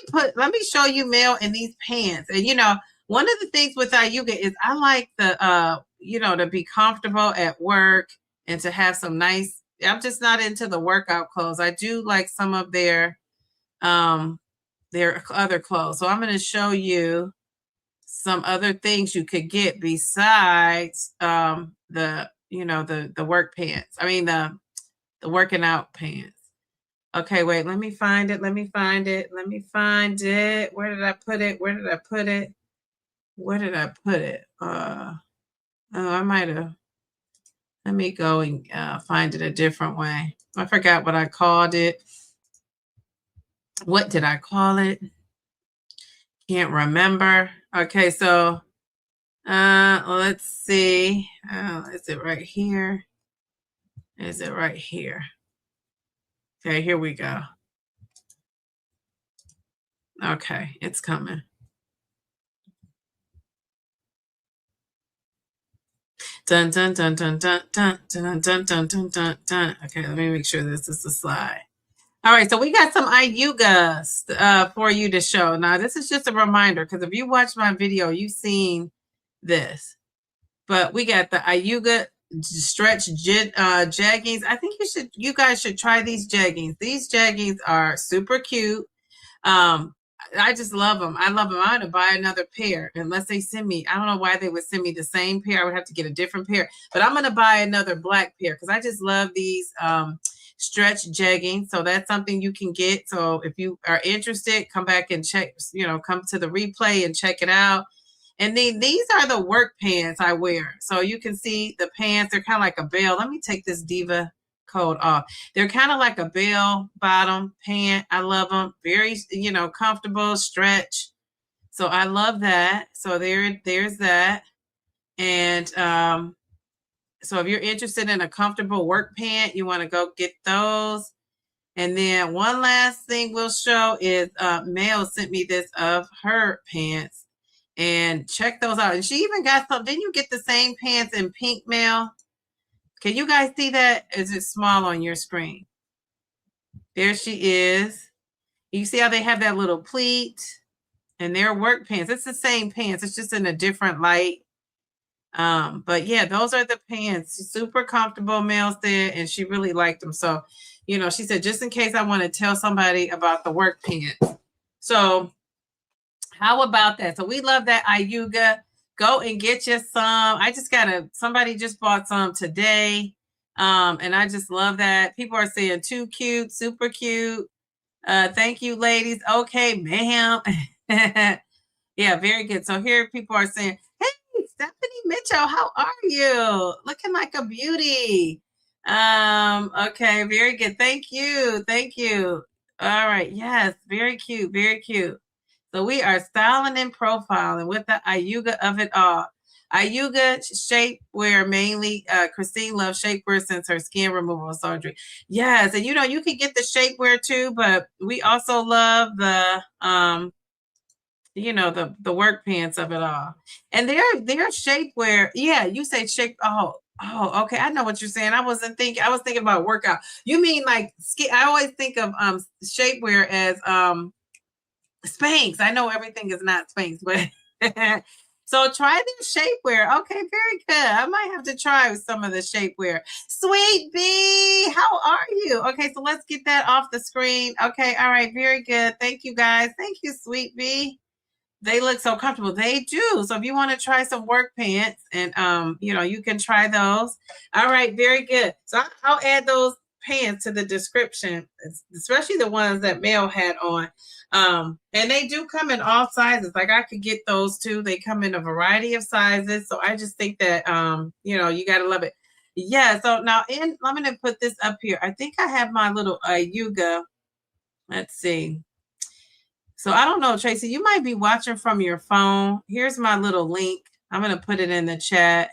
me show you Mel in these pants. And one of the things with Ayuka is I like the to be comfortable at work and to have some nice. I'm just not into the workout clothes. I do like some of their other clothes. So I'm going to show you some other things you could get besides the work pants. I mean the working out pants. Okay, wait, let me find it. Where did I put it? I might have. Let me go and find it a different way. I forgot what I called it. What did I call it? Can't remember. Okay, so Let's see. Is it right here? Is it right here? Okay, here we go. Okay, it's coming. Dun dun dun dun dun dun dun dun dun dun dun dun. Okay, let me make sure this is the slide. All right, so we got some Ayugas for you to show. Now, this is just a reminder because if you watch my video, you've seen this. But we got the Ayuga stretch jeggings. I think you guys should try these jeggings. These jeggings are super cute. I just love them. I love them. I'm gonna buy another pair unless they send me. I don't know why they would send me the same pair. I would have to get a different pair. But I'm gonna buy another black pair because I just love these stretch jeggings. So that's something you can get. So if you are interested, come back and check. Come to the replay and check it out. And then these are the work pants I wear. So you can see the pants. They're kind of like a bell. Let me take this Diva coat off. They're kind of like a bell bottom pant. I love them. Very, comfortable, stretch. So I love that. So there's that. And so if you're interested in a comfortable work pant, you want to go get those. And then one last thing we'll show is Mel sent me this of her pants. And check those out. And she even got some. Didn't you get the same pants in pink, Mel? Can you guys see that? Is it small on your screen? There she is. You see how they have that little pleat? And they're work pants. It's the same pants. It's just in a different light. But yeah, those are the pants. Super comfortable, Mel said, and she really liked them. So, she said, just in case I want to tell somebody about the work pants. So how about that? So we love that Ayuga. Go and get you some. Somebody just bought some today. And I just love that. People are saying too cute, super cute. Thank you, ladies. Okay, ma'am. Yeah, very good. So here people are saying, hey, Stephanie Mitchell, how are you? Looking like a beauty. Okay, very good. Thank you. Thank you. All right. Yes, very cute. Very cute. So we are styling and profiling with the Ayuga of it all. Ayuga shapewear mainly. Christine loves shapewear since her skin removal surgery. Yes, and you can get the shapewear too, but we also love the the work pants of it all. And they're shapewear. Yeah, you say shape. Oh, okay. I know what you're saying. I was thinking about workout. You mean like I always think of shapewear as Spanx. I know everything is not Spanx, but so try the shapewear. Okay, very good. I might have to try some of the shapewear. Sweet B, how are you? Okay, so let's get that off the screen. Okay, all right, very good. Thank you guys. Thank you, Sweet B. They look so comfortable. They do. So if you want to try some work pants and you can try those. All right, very good. So I'll add those pants to the description, especially the ones that Mel had on. And they do come in all sizes. Like I could get those too. They come in a variety of sizes. So I just think that you gotta love it. Yeah. So now I'm gonna put this up here. I think I have my little Yuga. Let's see. So I don't know, Tracy, you might be watching from your phone. Here's my little link. I'm going to put it in the chat.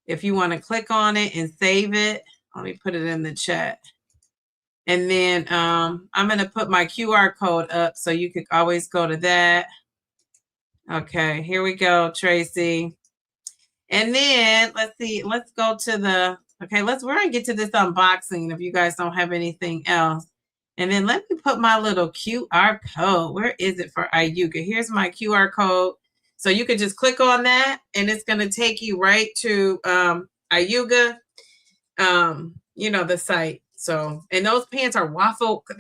If you want to click on it and save it, let me put it in the chat. And then I'm going to put my QR code up so you could always go to that. Okay, here we go, Tracy. And then let's see, let's go to we're going to get to this unboxing if you guys don't have anything else. And then let me put my little QR code. Where is it for Ayuga? Here's my QR code. So you can just click on that and it's going to take you right to Ayuga, the site. So, and those pants are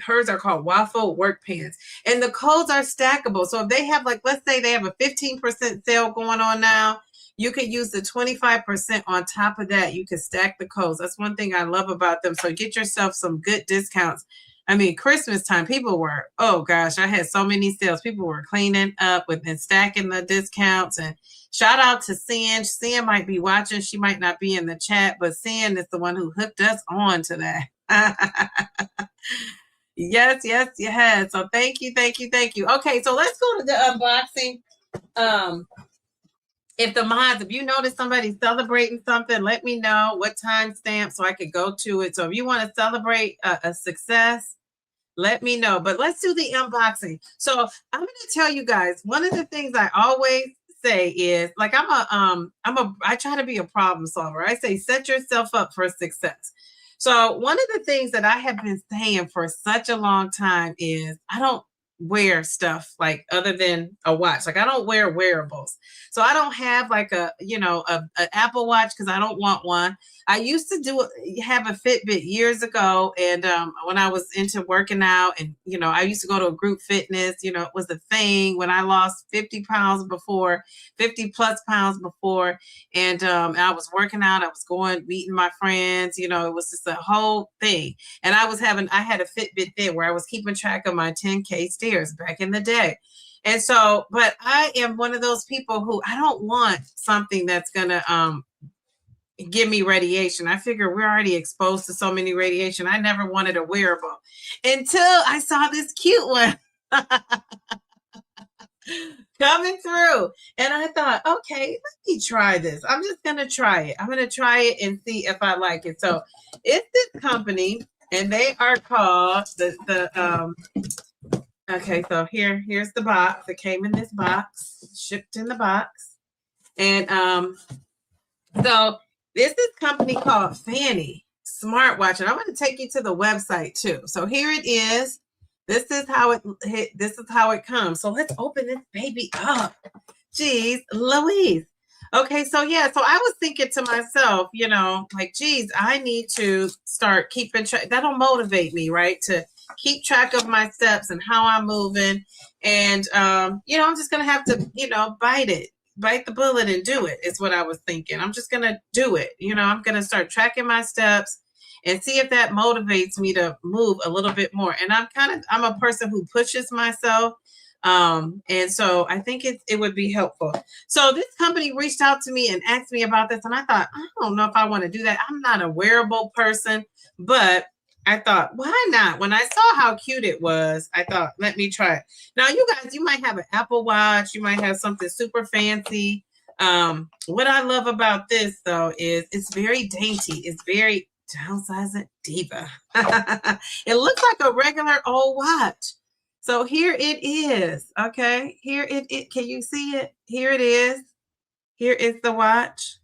hers are called waffle work pants. And the codes are stackable. So if they have let's say they have a 15% sale going on now, you could use the 25% on top of that. You could stack the codes. That's one thing I love about them. So get yourself some good discounts. I mean, Christmas time, people were, oh gosh, I had so many sales. People were cleaning up and stacking the discounts. And shout out to Sin. Sin might be watching. She might not be in the chat, but Sin is the one who hooked us on to that. Yes. So thank you. Okay, so let's go to the unboxing. if the mods, if you notice somebody celebrating something, let me know what timestamp so I could go to it. So if you want to celebrate a success, let me know. But let's do the unboxing. So I'm going to tell you guys, one of the things I always say is, like, I try to be a problem solver. I say, set yourself up for success. So one of the things that I have been saying for such a long time is I don't wear stuff like other than a watch. Like, I don't wear wearables. So I don't have like a Apple Watch because I don't want one. I used to have a Fitbit years ago, and when I was into working out, and I used to go to a group fitness. It was a thing when I lost 50 pounds before, 50 plus pounds before, and I was working out. I was going meeting my friends. It was just a whole thing. And I had a Fitbit then where I was keeping track of my 10K stairs back in the day. And so, but I am one of those people who I don't want something that's gonna give me radiation. I figure we're already exposed to so many radiation. I never wanted a wearable until I saw this cute one coming through. And I thought, okay, let me try this. I'm just going to try it. I'm going to try it and see if I like it. So it's this company, and they are called okay, so here's the box. It came in this box, shipped in the box. And so this is a company called Fanny smartwatch, and I'm going to take you to the website too. So here it is. This is how it comes. So let's open this baby up. Jeez Louise. Okay, so yeah, so I was thinking to myself, like, geez, I need to start keeping track. That'll motivate me, right? To keep track of my steps and how I'm moving. And I'm just gonna have to, bite the bullet and do it, is what I was thinking. I'm just gonna do it. I'm gonna start tracking my steps and see if that motivates me to move a little bit more. And I'm a person who pushes myself. And so I think it would be helpful. So this company reached out to me and asked me about this, and I thought, I don't know if I want to do that. I'm not a wearable person, but I thought, why not? When I saw how cute it was, I thought, let me try it. Now, you guys, you might have an Apple Watch, you might have something super fancy. What I love about this, though, is it's very dainty. It's very Downsizing Diva. It looks like a regular old watch. So here it is. Okay, here it can you see it? Here it is. Here is the watch.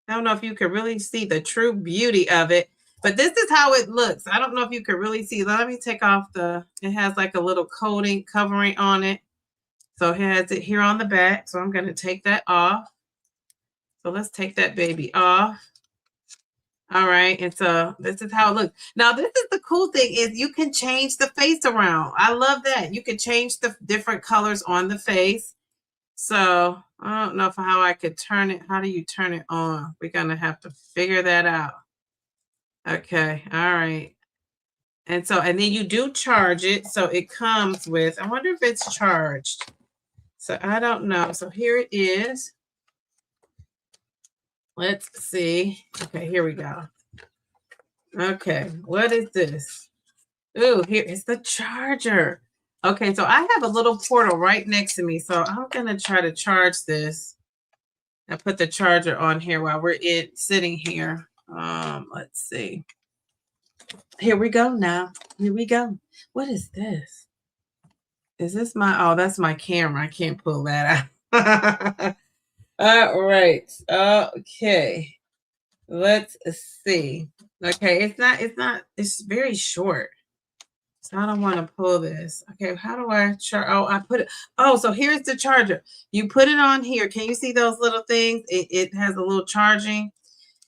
I don't know if you can really see the true beauty of it, but this is how it looks. I don't know if you can really see. Let me take off it has like a little coating covering on it. So it has it here on the back. So I'm going to take that off. So let's take that baby off. All right, and so this is how it looks. Now, this is the cool thing is you can change the face around. I love that. You can change the different colors on the face. So I don't know how I could turn it. How do you turn it on? We're going to have to figure that out. Okay, all right. And then you do charge it. So it comes with, I wonder if it's charged. So I don't know. So here it is. Let's see. Okay, here we go. Okay, what is this? Ooh, here is the charger. Okay, so I have a little portal right next to me. So I'm going to try to charge this. I put the charger on here while we're sitting here. Let's see. Here we go now. Here we go. What is this? Is this that's my camera. I can't pull that out. All right. Okay. Let's see. Okay, it's very short. So I don't want to pull this. Okay, how do I charge? Oh, I put it. Oh, so here's the charger. You put it on here. Can you see those little things? It has a little charging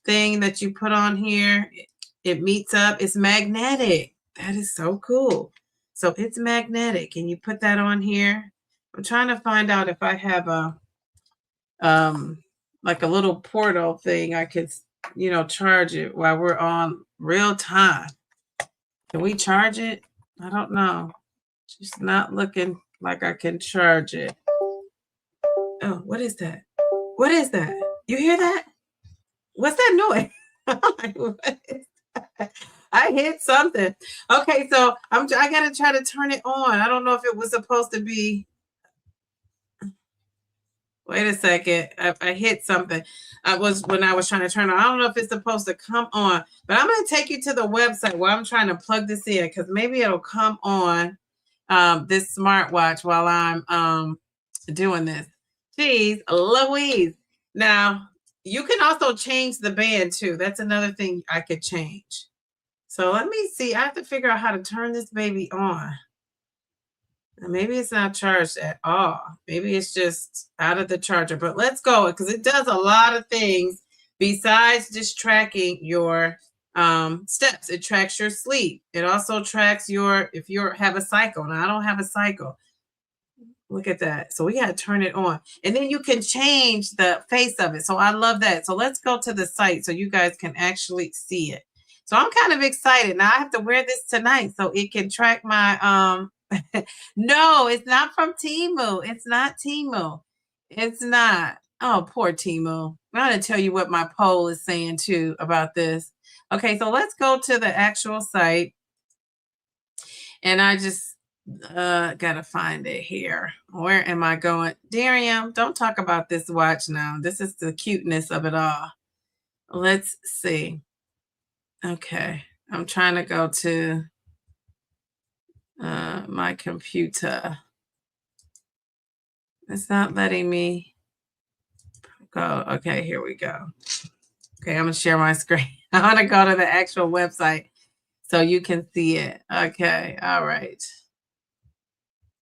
thing that you put on here. It meets up. It's magnetic. That is so cool. So it's magnetic, and you put that on here. I'm trying to find out if I have a like a little portal thing I could charge it while we're on real time. Can we charge it? I don't know. It's not looking like I can charge it. Oh, what is that? What is that? You hear that? What's that noise? What is that? I hit something. Okay, so I gotta try to turn it on. I don't know if it was supposed to be. Wait a second. I hit something. When I was trying to turn on. I don't know if it's supposed to come on, but I'm going to take you to the website where I'm trying to plug this in because maybe it'll come on this smartwatch while I'm doing this. Jeez, Louise. Now, you can also change the band too. That's another thing I could change. So let me see. I have to figure out how to turn this baby on. Maybe it's not charged at all. Maybe it's just out of the charger. But let's go because it does a lot of things besides just tracking your steps. It tracks your sleep. It also tracks if you have a cycle. Now, I don't have a cycle. Look at that. So we got to turn it on. And then you can change the face of it. So I love that. So let's go to the site so you guys can actually see it. So I'm kind of excited. Now I have to wear this tonight so it can track my no, it's not from Temu. It's not Temu. It's not. Oh, poor Temu. I'm going to tell you what my poll is saying too about this. Okay, so let's go to the actual site. And I just gotta find it here. Where am I going? Darium, don't talk about this watch now. This is the cuteness of it all. Let's see. Okay, I'm trying to go to my computer. It's not letting me go. Okay, here we go. Okay, I'm gonna share my screen. I'm gonna go to the actual website so you can see it. Okay, all right.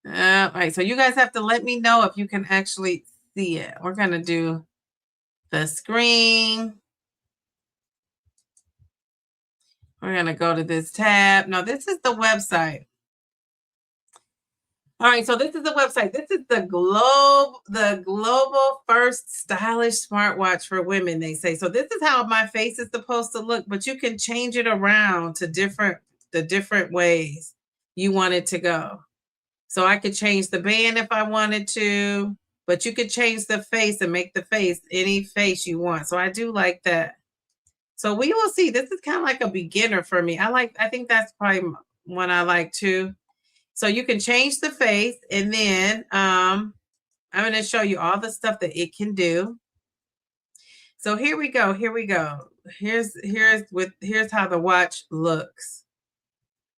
All right, so you guys have to let me know if you can actually see it. We're going to do the screen. We're going to go to this tab. Now, this is the website. All right, so this is the website. This is the global first stylish smartwatch for women, they say. So this is how my face is supposed to look, but you can change it around to the different ways you want it to go. So I could change the band if I wanted to, but you could change the face and make the face any face you want. So I do like that. So we will see. This is kind of like a beginner for me. I think that's probably one I like too. So you can change the face, and then I'm going to show you all the stuff that it can do. So here we go. Here we go. Here's how the watch looks.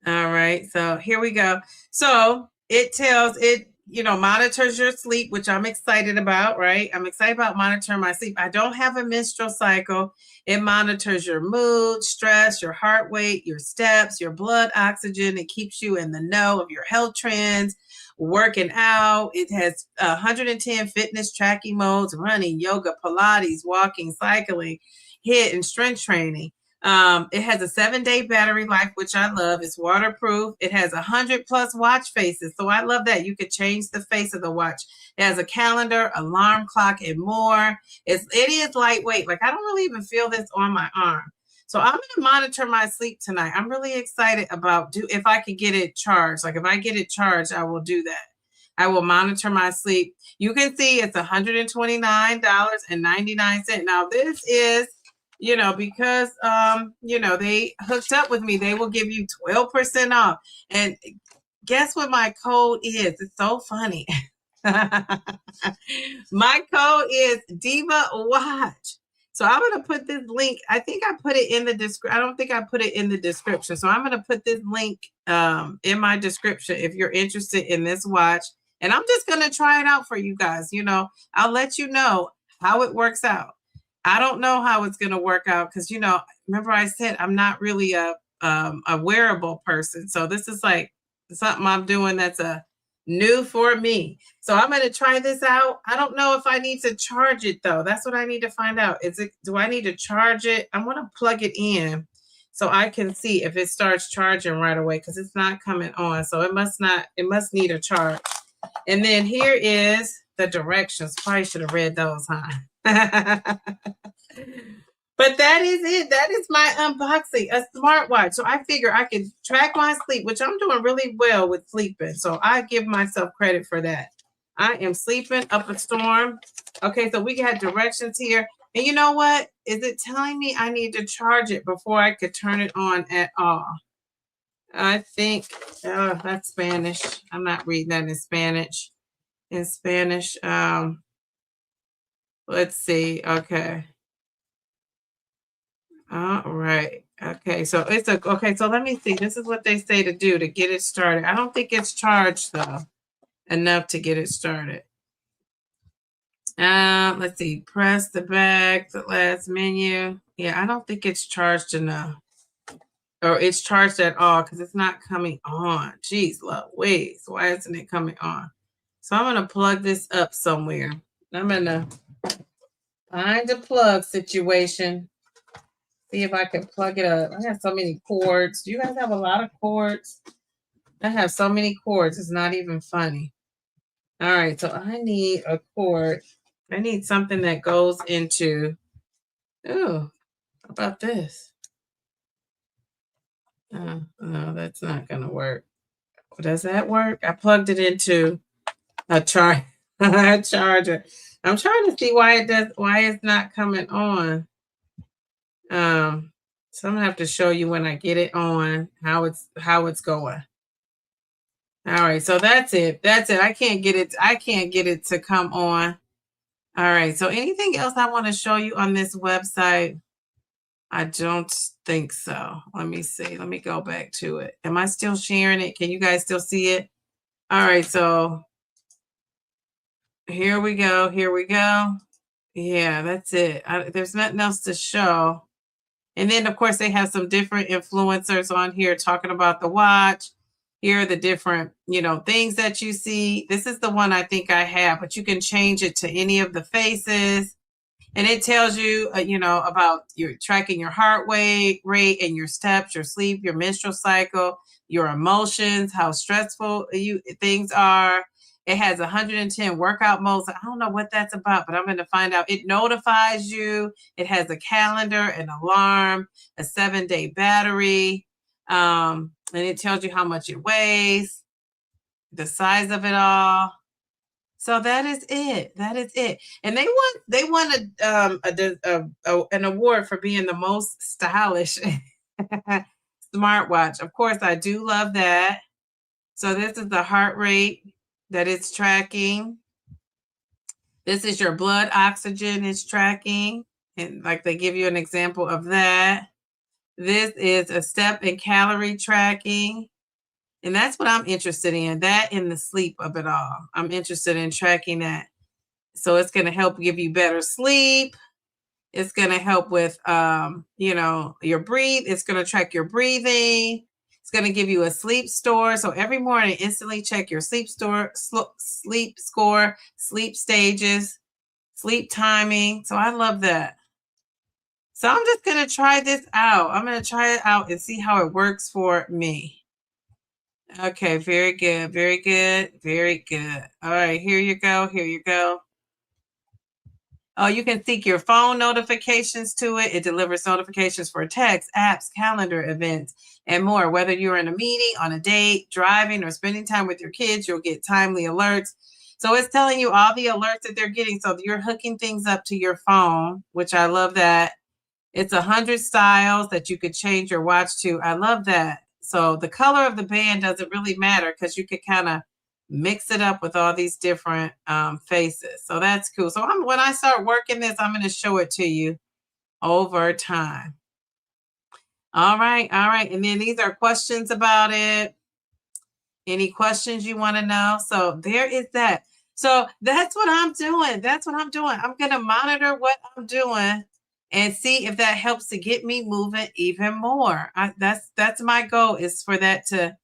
All right. So here we go. So it tells it, monitors your sleep, which I'm excited about, right? I'm excited about monitoring my sleep. I don't have a menstrual cycle. It monitors your mood, stress, your heart rate, your steps, your blood oxygen. It keeps you in the know of your health trends, working out. It has 110 fitness tracking modes: running, yoga, Pilates, walking, cycling, HIIT, and strength training. It has a 7-day battery life, which I love. It's waterproof. It has 100+ watch faces. So I love that. You could change the face of the watch. It has a calendar, alarm clock, and more. It is lightweight. Like, I don't really even feel this on my arm. So I'm going to monitor my sleep tonight. I'm really excited about if I could get it charged. Like, if I get it charged, I will do that. I will monitor my sleep. You can see it's $129.99. Now, this is, because, they hooked up with me, they will give you 12% off. And guess what my code is? It's so funny. My code is Diva Watch. So I'm going to put this link. I think I put it in the description. I don't think I put it in the description. So I'm going to put this link in my description if you're interested in this watch. And I'm just going to try it out for you guys. I'll let you know how it works out. I don't know how it's going to work out because, remember I said I'm not really a wearable person. So this is like something I'm doing that's new for me. So I'm going to try this out. I don't know if I need to charge it though. That's what I need to find out. Do I need to charge it? I want to plug it in so I can see if it starts charging right away because it's not coming on. So it must need a charge. And then here is the directions. Probably should have read those, huh? But that is it. That is my unboxing, a smartwatch. So I figure I can track my sleep, which I'm doing really well with sleeping. So I give myself credit for that. I am sleeping up a storm. Okay, so we got directions here. And you know what? Is it telling me I need to charge it before I could turn it on at all? I think that's Spanish. I'm not reading that in Spanish. Let's see. Okay. All right. Okay. So it's a okay. So let me see. This is what they say to do to get it started. I don't think it's charged though enough to get it started. Let's see. Press the back, the last menu. Yeah, I don't think it's charged enough. Or it's charged at all because it's not coming on. Jeez, Louise. Why isn't it coming on? So I'm gonna plug this up somewhere. I'm gonna find a plug situation. See if I can plug it up. I have so many cords. Do you guys have a lot of cords? I have so many cords. It's not even funny. All right, so I need a cord. I need something that goes into. Oh, how about this? No, that's not gonna work. Does that work? I plugged it into a a charger. I'm trying to see why it's not coming on. So I'm gonna have to show you when I get it on how it's going. All right, so that's it. That's it. I can't get it to come on. All right. So anything else I want to show you on this website? I don't think so. Let me see. Let me go back to it. Am I still sharing it? Can you guys still see it? All right. So here we go. Here we go. Yeah, that's it. There's nothing else to show. And then, of course, they have some different influencers on here talking about the watch. Here are the different, things that you see. This is the one I think I have, but you can change it to any of the faces. And it tells you, about your tracking your heart rate and your steps, your sleep, your menstrual cycle, your emotions, how stressful things are. It has 110 workout modes. I don't know what that's about, but I'm going to find out. It notifies you. It has a calendar, an alarm, a 7-day battery, and it tells you how much it weighs, the size of it all. So that is it. That is it. And they won an award for being the most stylish smartwatch. Of course, I do love that. So this is the heart rate that it's tracking. This is your blood oxygen it's tracking. And like they give you an example of that. This is a step and calorie tracking. And that's what I'm interested in, that and the sleep of it all. I'm interested in tracking that. So it's going to help give you better sleep. It's going to help with, your breathe. It's going to track your breathing. It's going to give you a sleep score. So every morning, instantly check your sleep score, sleep stages, sleep timing. So I love that. So I'm just going to try this out. I'm going to try it out and see how it works for me. Okay, very good, very good, very good. All right, here you go, here you go. Oh, you can sync your phone notifications to it. It delivers notifications for text, apps, calendar events, and more. Whether you're in a meeting, on a date, driving, or spending time with your kids, you'll get timely alerts. So it's telling you all the alerts that they're getting. So you're hooking things up to your phone, which I love that. It's 100 styles that you could change your watch to. I love that. So the color of the band doesn't really matter because you could kind of mix it up with all these different faces. So that's cool. So when I start working this, I'm going to show it to you over time. All right. All right. And then these are questions about it. Any questions you want to know? So there is that. So that's what I'm doing. That's what I'm doing. I'm going to monitor what I'm doing and see if that helps to get me moving even more. That's my goal, is for that to,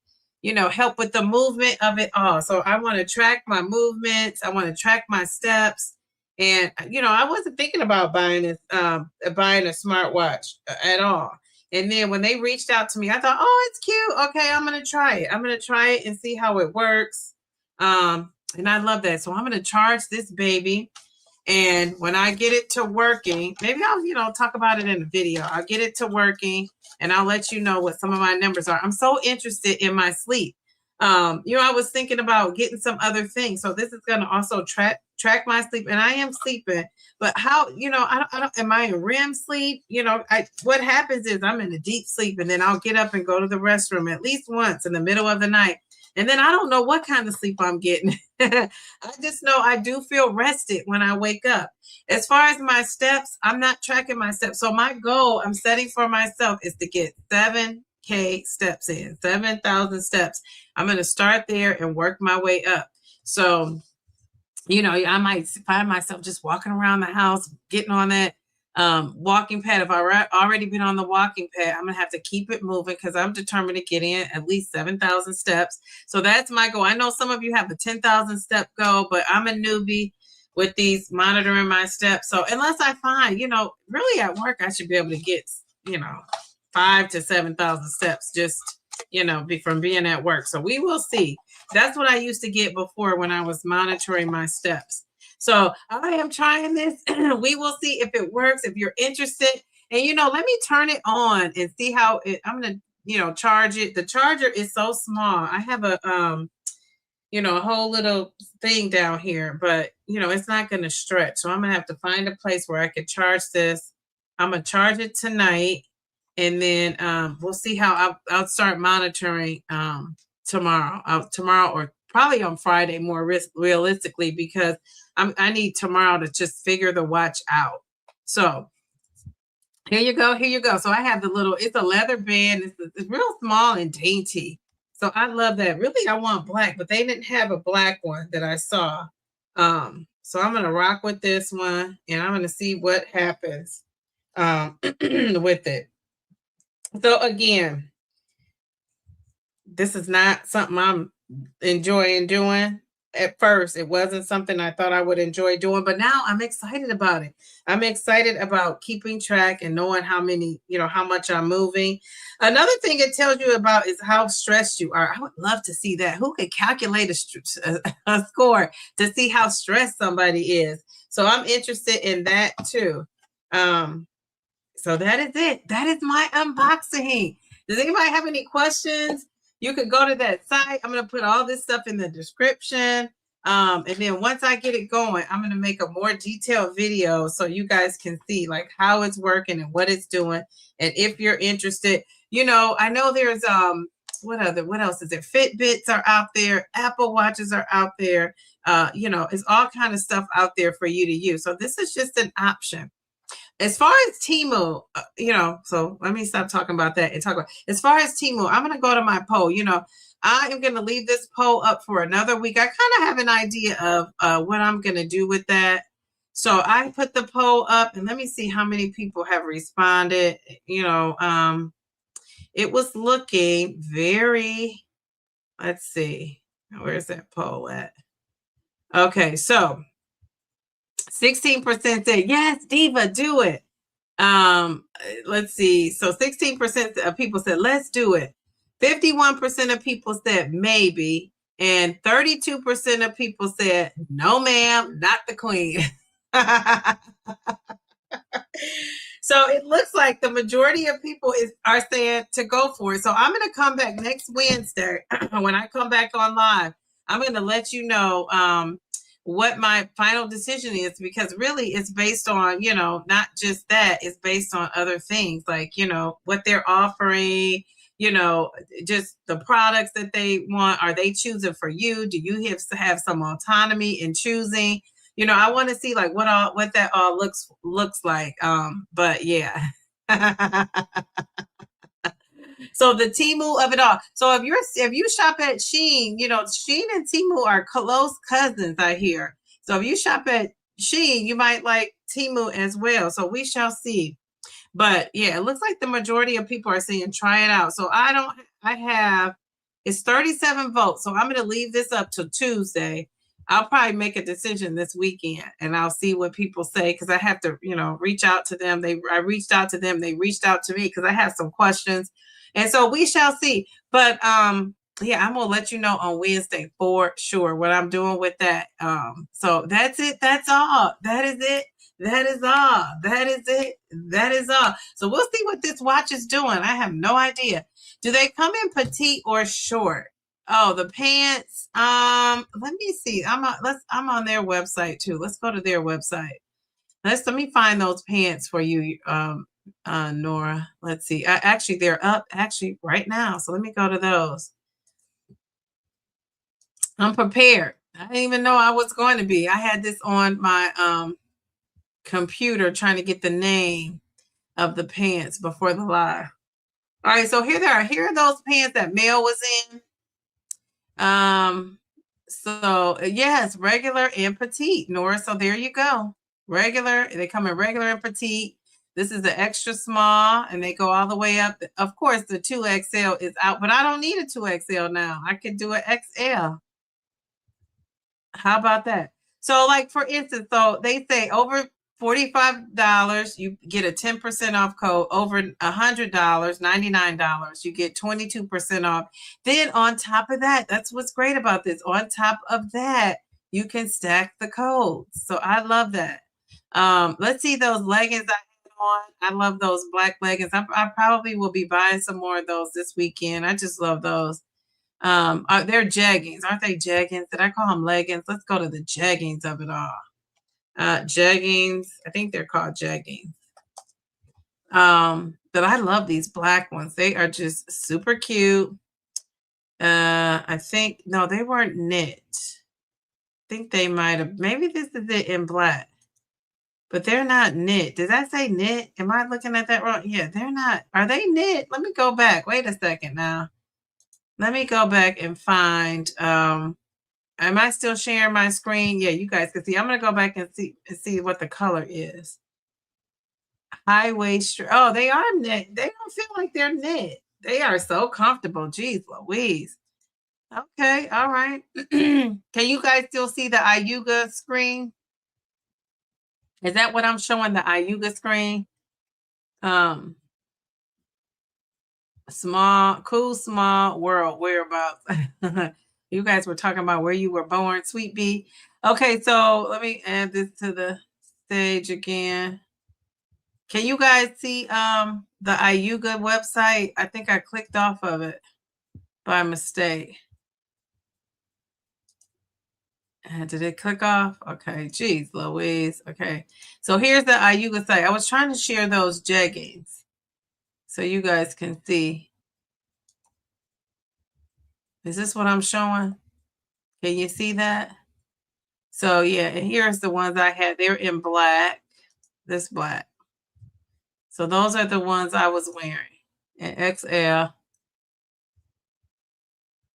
help with the movement of it all. So I want to track my movements. I want to track my steps. And, I wasn't thinking about buying a smartwatch at all. And then when they reached out to me, I thought, oh, it's cute. Okay, I'm going to try it. I'm going to try it and see how it works. And I love that. So I'm going to charge this baby. And when I get it to working, maybe I'll, talk about it in a video. I'll get it to working and I'll let you know what some of my numbers are. I'm so interested in my sleep. I was thinking about getting some other things. So this is going to also track my sleep. And I am sleeping, but how, I don't, am I in REM sleep? What happens is I'm in a deep sleep and then I'll get up and go to the restroom at least once in the middle of the night. And then I don't know what kind of sleep I'm getting. I just know I do feel rested when I wake up. As far as my steps, I'm not tracking my steps. So my goal I'm setting for myself is to get 7K steps in, 7,000 steps. I'm going to start there and work my way up. So, you know, I might find myself just walking around the house, getting on that walking pad. If I've already been on the walking pad, I'm gonna have to keep it moving because I'm determined to get in at least 7,000 steps. So that's my goal. I know some of you have a 10,000 step goal, but I'm a newbie with these monitoring my steps. So unless I find, you know, really at work, I should be able to get, you know, 5,000 to 7,000 steps just, you know, from being at work. So we will see. That's what I used to get before when I was monitoring my steps. So I am trying this. We will see if it works, if you're interested. And, you know, let me turn it on and see how I'm going to, you know, charge it. The charger is so small. I have a, you know, a whole little thing down here, but, you know, it's not going to stretch. So I'm going to have to find a place where I can charge this. I'm going to charge it tonight. And then we'll see how I'll start monitoring tomorrow or probably on Friday more realistically, because I need tomorrow to just figure the watch out. So here you go. Here you go. So I have the little, it's a leather band. It's real small and dainty. So I love that. Really, I want black, but they didn't have a black one that I saw. So I'm going to rock with this one and I'm going to see what happens with it. So again, this is not something I'm enjoying doing. At first, it wasn't something I thought I would enjoy doing, but now I'm excited about it. I'm excited about keeping track and knowing how many, you know, how much I'm moving. Another thing it tells you about is how stressed you are. I would love to see that. Who could calculate a score to see how stressed somebody is? So I'm interested in that too. So that is it. That is my unboxing. Does anybody have any questions? You could go to that site. I'm going to put all this stuff in the description. And then once I get it going, I'm going to make a more detailed video so you guys can see like how it's working and what it's doing. And if you're interested, you know, I know there's what else is there? Fitbits are out there, Apple Watches are out there. You know, it's all kind of stuff out there for you to use. So this is just an option. As far as Temu, you know, so let me stop talking about that and talk about, as far as Temu, I'm going to go to my poll. You know, I am going to leave this poll up for another week. I kind of have an idea of what I'm going to do with that. So I put the poll up and let me see how many people have responded. You know, it was looking very, let's see, where's that poll at? Okay, so 16% said, yes, Diva, do it. Let's see. So 16% of people said, let's do it. 51% of people said maybe. And 32% of people said, no, ma'am, not the queen. So it looks like the majority of people are saying to go for it. So I'm going to come back next Wednesday. When I come back on live, I'm going to let you know what my final decision is, because really it's based on, you know, not just that, it's based on other things like, you know, what they're offering, you know, just the products that they want. Are they choosing for you? Do you have some autonomy in choosing? You know, I want to see like what that all looks like. But yeah. So the Temu of it all. So if you shop at Shein, you know, Shein and Temu are close cousins, I hear. So if you shop at Shein, you might like Temu as well. So we shall see. But yeah, it looks like the majority of people are saying try it out. So it's 37 votes. So I'm going to leave this up till Tuesday. I'll probably make a decision this weekend and I'll see what people say, because I have to, you know, reach out to them. I reached out to them. They reached out to me because I have some questions. And so we shall see. But yeah, I'm going to let you know on Wednesday for sure what I'm doing with that. So that's it. That's all. That is it. That is all. That is it. That is all. So we'll see what this watch is doing. I have no idea. Do they come in petite or short? Oh, the pants. Let me see. I'm on their website too. Let's go to their website. Let me find those pants for you, Nora. Let's see. Actually, they're up actually right now. So let me go to those. I'm prepared. I didn't even know I was going to be. I had this on my computer trying to get the name of the pants before the live. All right, so here they are. Here are those pants that Mel was in. So yes, regular and petite, Nora. So there you go. Regular, they come in regular and petite. This is the extra small, and they go all the way up. Of course, the 2XL is out, but I don't need a 2XL now. I could do an XL. How about that? So, like for instance, so they say over $45, you get a 10% off code. Over $100, $99, you get 22% off. Then on top of that, that's what's great about this. On top of that, you can stack the codes. So I love that. Let's see those leggings I had on. I love those black leggings. I probably will be buying some more of those this weekend. I just love those. They're jeggings, aren't they? Jeggings? Did I call them leggings? Let's go to the jeggings of it all. Jeggings. I think they're called jeggings. But I love these black ones. They are just super cute. I think no, they weren't knit. I think they might have. Maybe this is it in black, but they're not knit. Did I say knit? Am I looking at that wrong? Yeah, they're not. Are they knit? Let me go back. Wait a second now. Let me go back and find. Am I still sharing my screen? Yeah, you guys can see. I'm going to go back and see what the color is. High waist. Oh, they are knit. They don't feel like they're knit. They are so comfortable. Jeez Louise. Okay, all right. Can you guys still see the Ayuga screen? Is that what I'm showing, the Ayuga screen? Small, cool, small world. Whereabouts? You guys were talking about where you were born, Sweet Bee. Okay, so let me add this to the stage again. Can you guys see the Ayuga website? I think I clicked off of it by mistake. Did it click off? Okay, geez, Louise. Okay, so here's the Ayuga site. I was trying to share those jeggings so you guys can see. Is this what I'm showing? Can you see that? So yeah, and here's the ones I had. They're in black. This black. So those are the ones I was wearing in XL.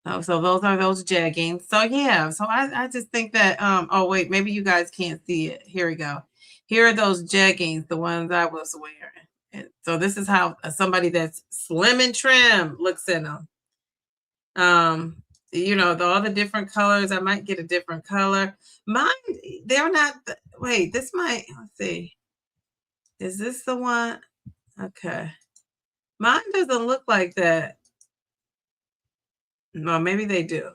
Oh, so those are those jeggings. So yeah, so I just think that oh wait, maybe you guys can't see it. Here we go. Here are those jeggings, the ones I was wearing. And so this is how somebody that's slim and trim looks in them. You know, all the different colors. I might get a different color. Mine, they're not. Wait, this might. Let's see. Is this the one? Okay. Mine doesn't look like that. No, maybe they do.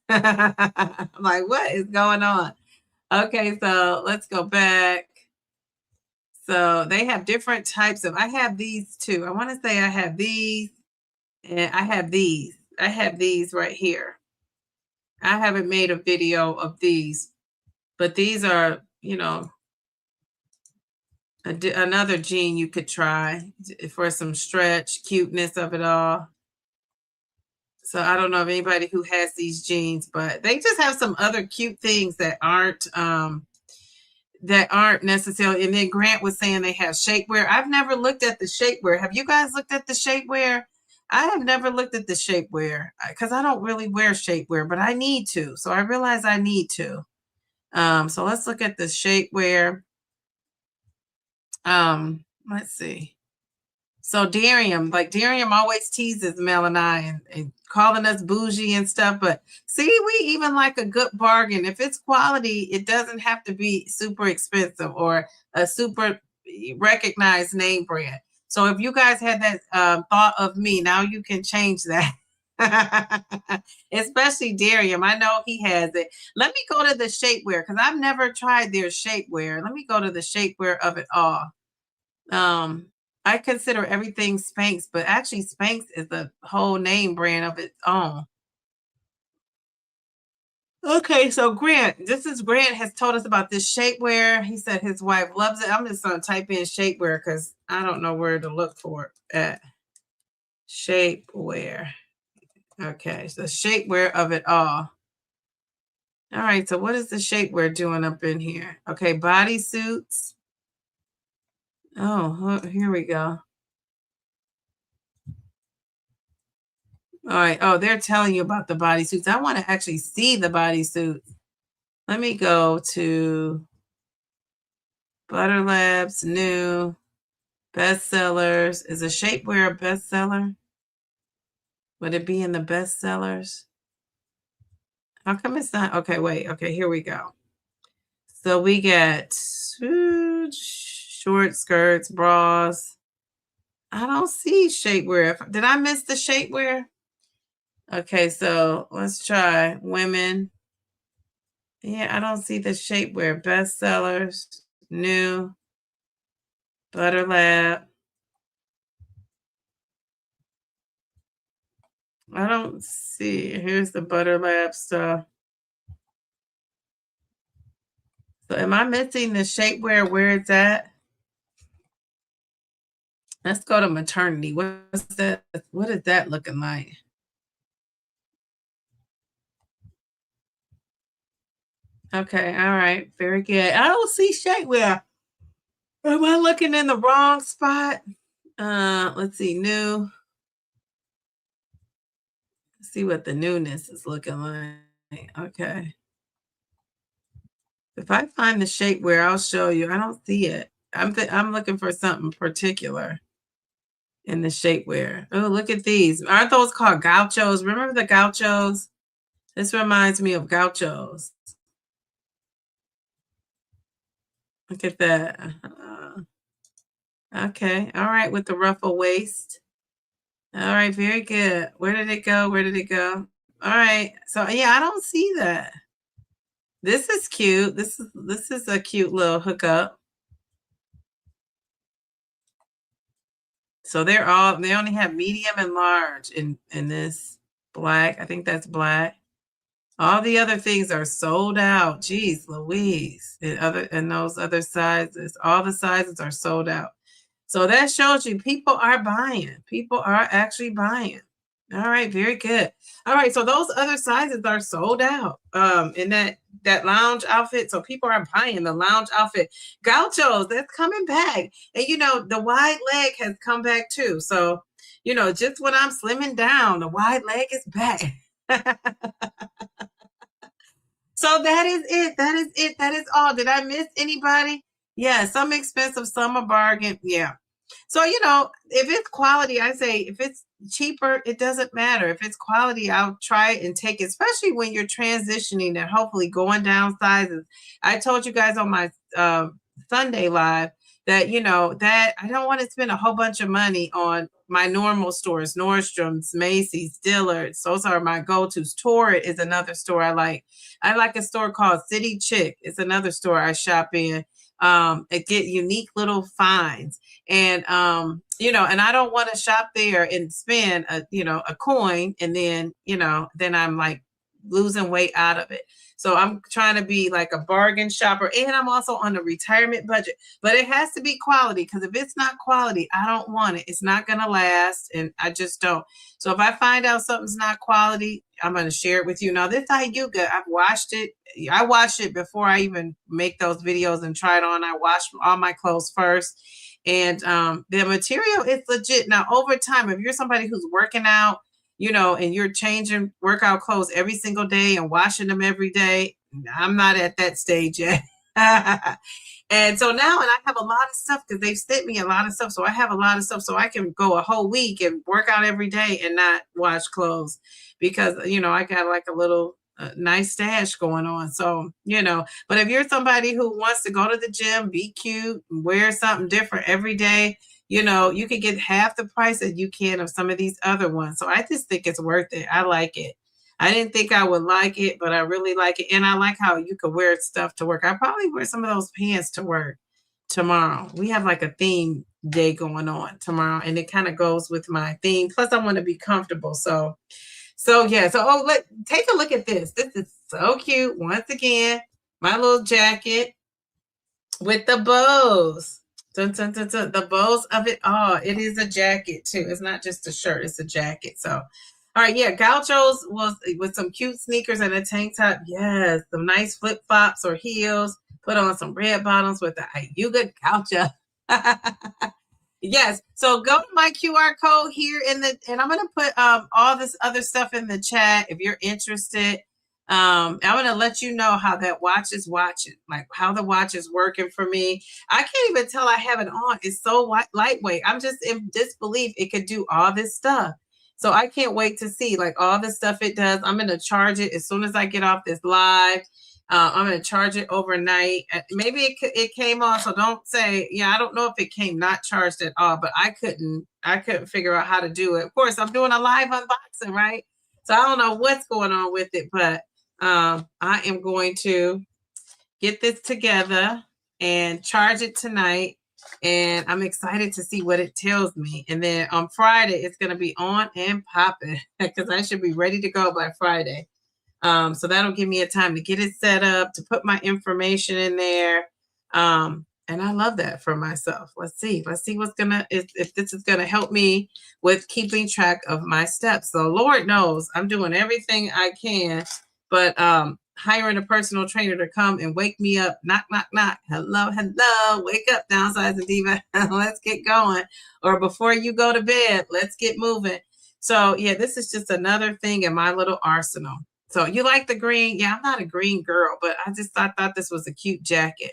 I'm like, what is going on? Okay, so let's go back. So they have different types of. I have these too. I want to say I have these, and I have these. I have these right here. I haven't made a video of these, but these are, you know, another jean you could try for some stretch, cuteness of it all. So I don't know of anybody who has these jeans, but they just have some other cute things that aren't necessarily. And then Grant was saying they have shapewear. I've never looked at the shapewear. Have you guys looked at the shapewear? I have never looked at the shapewear because I don't really wear shapewear, but I need to. So I realize I need to. So let's look at the shapewear. Let's see. So Darium always teases Mel and I and calling us bougie and stuff. But see, we even like a good bargain. If it's quality, it doesn't have to be super expensive or a super recognized name brand. So if you guys had that thought of me, now you can change that. Especially Darium. I know he has it. Let me go to the shapewear because I've never tried their shapewear. Let me go to the shapewear of it all. I consider everything Spanx, but actually Spanx is a whole name brand of its own. Okay, so Grant has told us about this shapewear. He said his wife loves it. I'm just going to type in shapewear because I don't know where to look for it at. Shapewear. Okay, so shapewear of it all. All right, so what is the shapewear doing up in here? Okay, bodysuits. Oh, here we go. All right. Oh, they're telling you about the bodysuits. I want to actually see the bodysuits. Let me go to Butter Labs, new bestsellers. Is a shapewear a bestseller? Would it be in the bestsellers? How come it's not? Okay, wait. Okay, here we go. So we get short skirts, bras. I don't see shapewear. Did I miss the shapewear? Okay, so let's try women. Yeah, I don't see the shapewear. Bestsellers, new, Butter Lab. I don't see. Here's the Butter Lab stuff. So am I missing the shapewear where it's at? Let's go to maternity. What's that? What is that looking like? Okay, all right. Very good. I don't see shapewear. Am I looking in the wrong spot? Let's see, new. Let's see what the newness is looking like. Okay. If I find the shapewear, I'll show you. I don't see it. I'm looking for something particular in the shapewear. Oh, look at these. Aren't those called gauchos? Remember the gauchos? This reminds me of gauchos. Look at that. Okay. All right. With the ruffle waist. All right. Very good. Where did it go? Where did it go? All right. So yeah, I don't see that. This is cute. This is a cute little hookup. So they only have medium and large in this black. I think that's black. All the other things are sold out. Jeez Louise. And those other sizes, all the sizes are sold out. So that shows you people are buying. People are actually buying. All right, very good. All right, so those other sizes are sold out. In that lounge outfit. So people are buying the lounge outfit. Gauchos, that's coming back. And the wide leg has come back too. So, just when I'm slimming down, the wide leg is back. So that is it. That is it. That is all. Did I miss anybody? Yeah, some expensive, some a bargain. Yeah. So, if it's quality, I say if it's cheaper, it doesn't matter. If it's quality, I'll try it and take it, especially when you're transitioning and hopefully going down sizes. I told you guys on my Sunday live that, that I don't want to spend a whole bunch of money on my normal stores, Nordstrom's, Macy's, Dillard's. Those are my go-tos. Torrid is another store I like. I like a store called City Chick. It's another store I shop in. And get unique little finds. And and I don't want to shop there and spend a coin and then I'm like losing weight out of it. So I'm trying to be like a bargain shopper, and I'm also on a retirement budget, but it has to be quality, because if it's not quality, I don't want it. It's not going to last, and I just don't. So if I find out something's not quality, I'm going to share it with you. Now, this Ayuga, I've washed it. I wash it before I even make those videos and try it on. I wash all my clothes first. And the material is legit. Now, over time, if you're somebody who's working out, and you're changing workout clothes every single day and washing them every day, I'm not at that stage yet. And so now, and I have a lot of stuff because they've sent me a lot of stuff. So I have a lot of stuff so I can go a whole week and work out every day and not wash clothes because, I got like a little nice stash going on. So, but if you're somebody who wants to go to the gym, be cute, wear something different every day, you could get half the price that you can of some of these other ones. So I just think it's worth it. I like it. I didn't think I would like it, but I really like it. And I like how you could wear stuff to work. I probably wear some of those pants to work tomorrow. We have like a theme day going on tomorrow, and it kind of goes with my theme. Plus, I want to be comfortable. So yeah. So, take a look at this. This is so cute. Once again, my little jacket with the bows. Dun, dun, dun, dun. The bows of it all. It is a jacket too. It's not just a shirt. It's a jacket. So All right, yeah, gauchos was with some cute sneakers and a tank top. Yes, some nice flip flops or heels. Put on some red bottoms with the Ayuga gaucho. Yes. So go to my QR code here and I'm gonna put all this other stuff in the chat if you're interested. I'm gonna let you know how that watch is watching, like how the watch is working for me. I can't even tell I have it on. It's so lightweight. I'm just in disbelief it could do all this stuff. So I can't wait to see like all the stuff it does. I'm gonna charge it as soon as I get off this live. I'm going to charge it overnight. Maybe it came on, so don't say, yeah, I don't know if it came not charged at all, but I couldn't figure out how to do it. Of course, I'm doing a live unboxing, right? So I don't know what's going on with it, but I am going to get this together and charge it tonight. And I'm excited to see what it tells me. And then on Friday, it's going to be on and popping because I should be ready to go by Friday. So that'll give me a time to get it set up, to put my information in there. And I love that for myself. Let's see what's gonna, if this is gonna help me with keeping track of my steps. So Lord knows I'm doing everything I can, but hiring a personal trainer to come and wake me up, knock, knock, knock. Hello, wake up, Downsizing Diva. Let's get going. Or before you go to bed, let's get moving. So yeah, this is just another thing in my little arsenal. So you like the green? Yeah, I'm not a green girl, but I thought this was a cute jacket.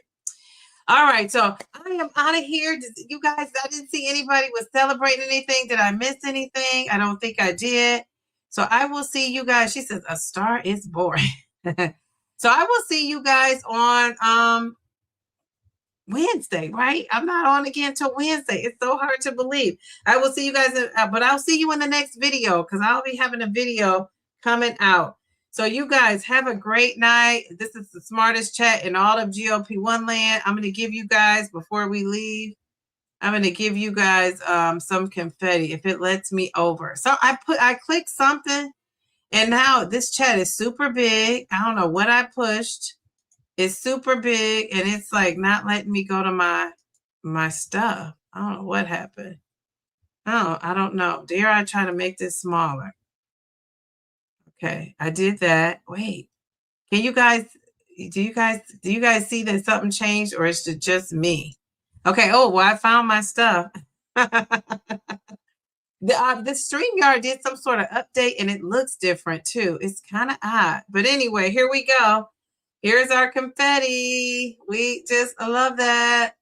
All right, so I am out of here. You guys, I didn't see anybody was celebrating anything. Did I miss anything? I don't think I did. So I will see you guys. She says, a star is born. So I will see you guys on Wednesday, right? I'm not on again till Wednesday. It's so hard to believe. I will see you guys, but I'll see you in the next video because I'll be having a video coming out. So you guys have a great night. This is the smartest chat in all of GLP-1 land. I'm going to give you guys, before we leave, I'm going to give you guys some confetti if it lets me over. So I clicked something and now this chat is super big. I don't know what I pushed. It's super big and it's like not letting me go to my stuff. I don't know what happened. Oh, I don't know. Dare I try to make this smaller? Okay, I did that. Wait, can you guys, do you guys see that something changed or is it just me? Okay, oh, well, I found my stuff. The StreamYard did some sort of update and it looks different too. It's kind of odd. But anyway, here we go. Here's our confetti. I love that.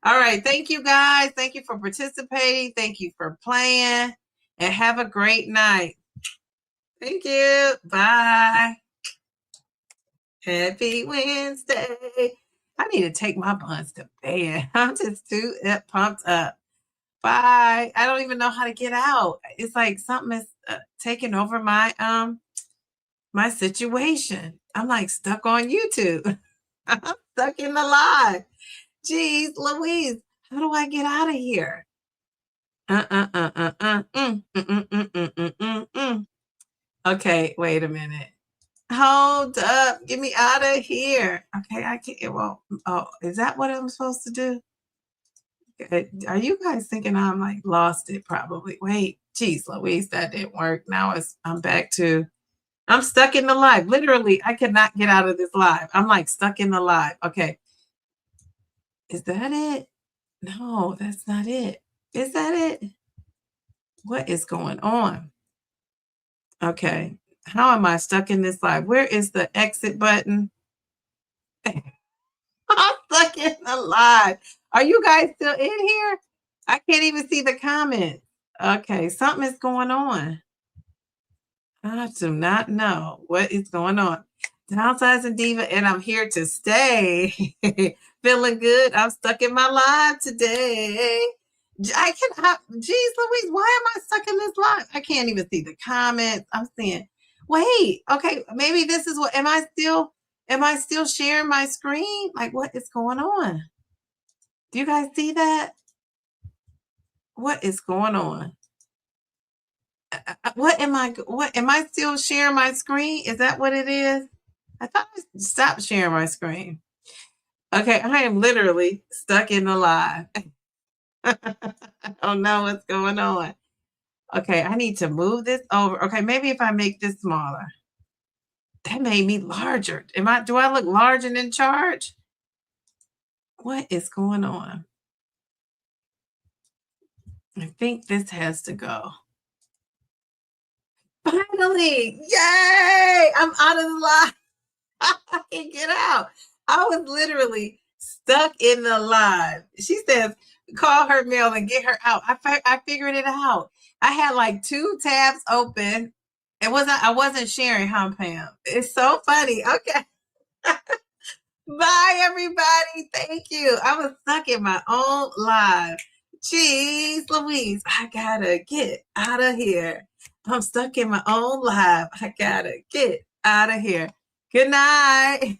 All right, thank you guys. Thank you for participating. Thank you for playing and have a great night. Thank you. Bye. Happy Wednesday. I need to take my buns to bed. I'm just too pumped up. Bye. I don't even know how to get out. It's like something is taking over my my situation. I'm like stuck on YouTube. I'm stuck in the live. Jeez Louise, how do I get out of here? Okay, wait a minute. Hold up. Get me out of here. Okay, I can't. Well, oh, is that what I'm supposed to do? Okay. Are you guys thinking I'm like lost it? Probably. Wait, geez, Louise, that didn't work. Now I'm back to, I'm stuck in the live. Literally, I cannot get out of this live. I'm like stuck in the live. Okay. Is that it? No, that's not it. Is that it? What is going on? Okay. How am I stuck in this live? Where is the exit button? I'm stuck in the live. Are you guys still in here? I can't even see the comments. Okay, something is going on. I do not know what is going on. Downsizing Diva, and I'm here to stay. Feeling good. I'm stuck in my live today. Geez Louise, why am I stuck in this live? I can't even see the comments. I'm seeing, wait, okay, maybe this is what, am I still sharing my screen? Like, what is going on? Do you guys see that? What is going on? What am I still sharing my screen? Is that what it is? I thought I stopped sharing my screen. Okay, I am literally stuck in the live. I don't know what's going on. Okay, I need to move this over. Okay, maybe if I make this smaller. That made me larger. Do I look large and in charge? What is going on? I think this has to go. Finally! Yay! I'm out of the line. I can get out. I was literally stuck in the line. She says, call her mail and get her out. I figured it out. I had like 2 tabs open. I wasn't sharing, huh, Pam? It's so funny. Okay. Bye, everybody. Thank you. I was stuck in my own live. Jeez Louise, I gotta get out of here. I'm stuck in my own live. I gotta get out of here. Good night.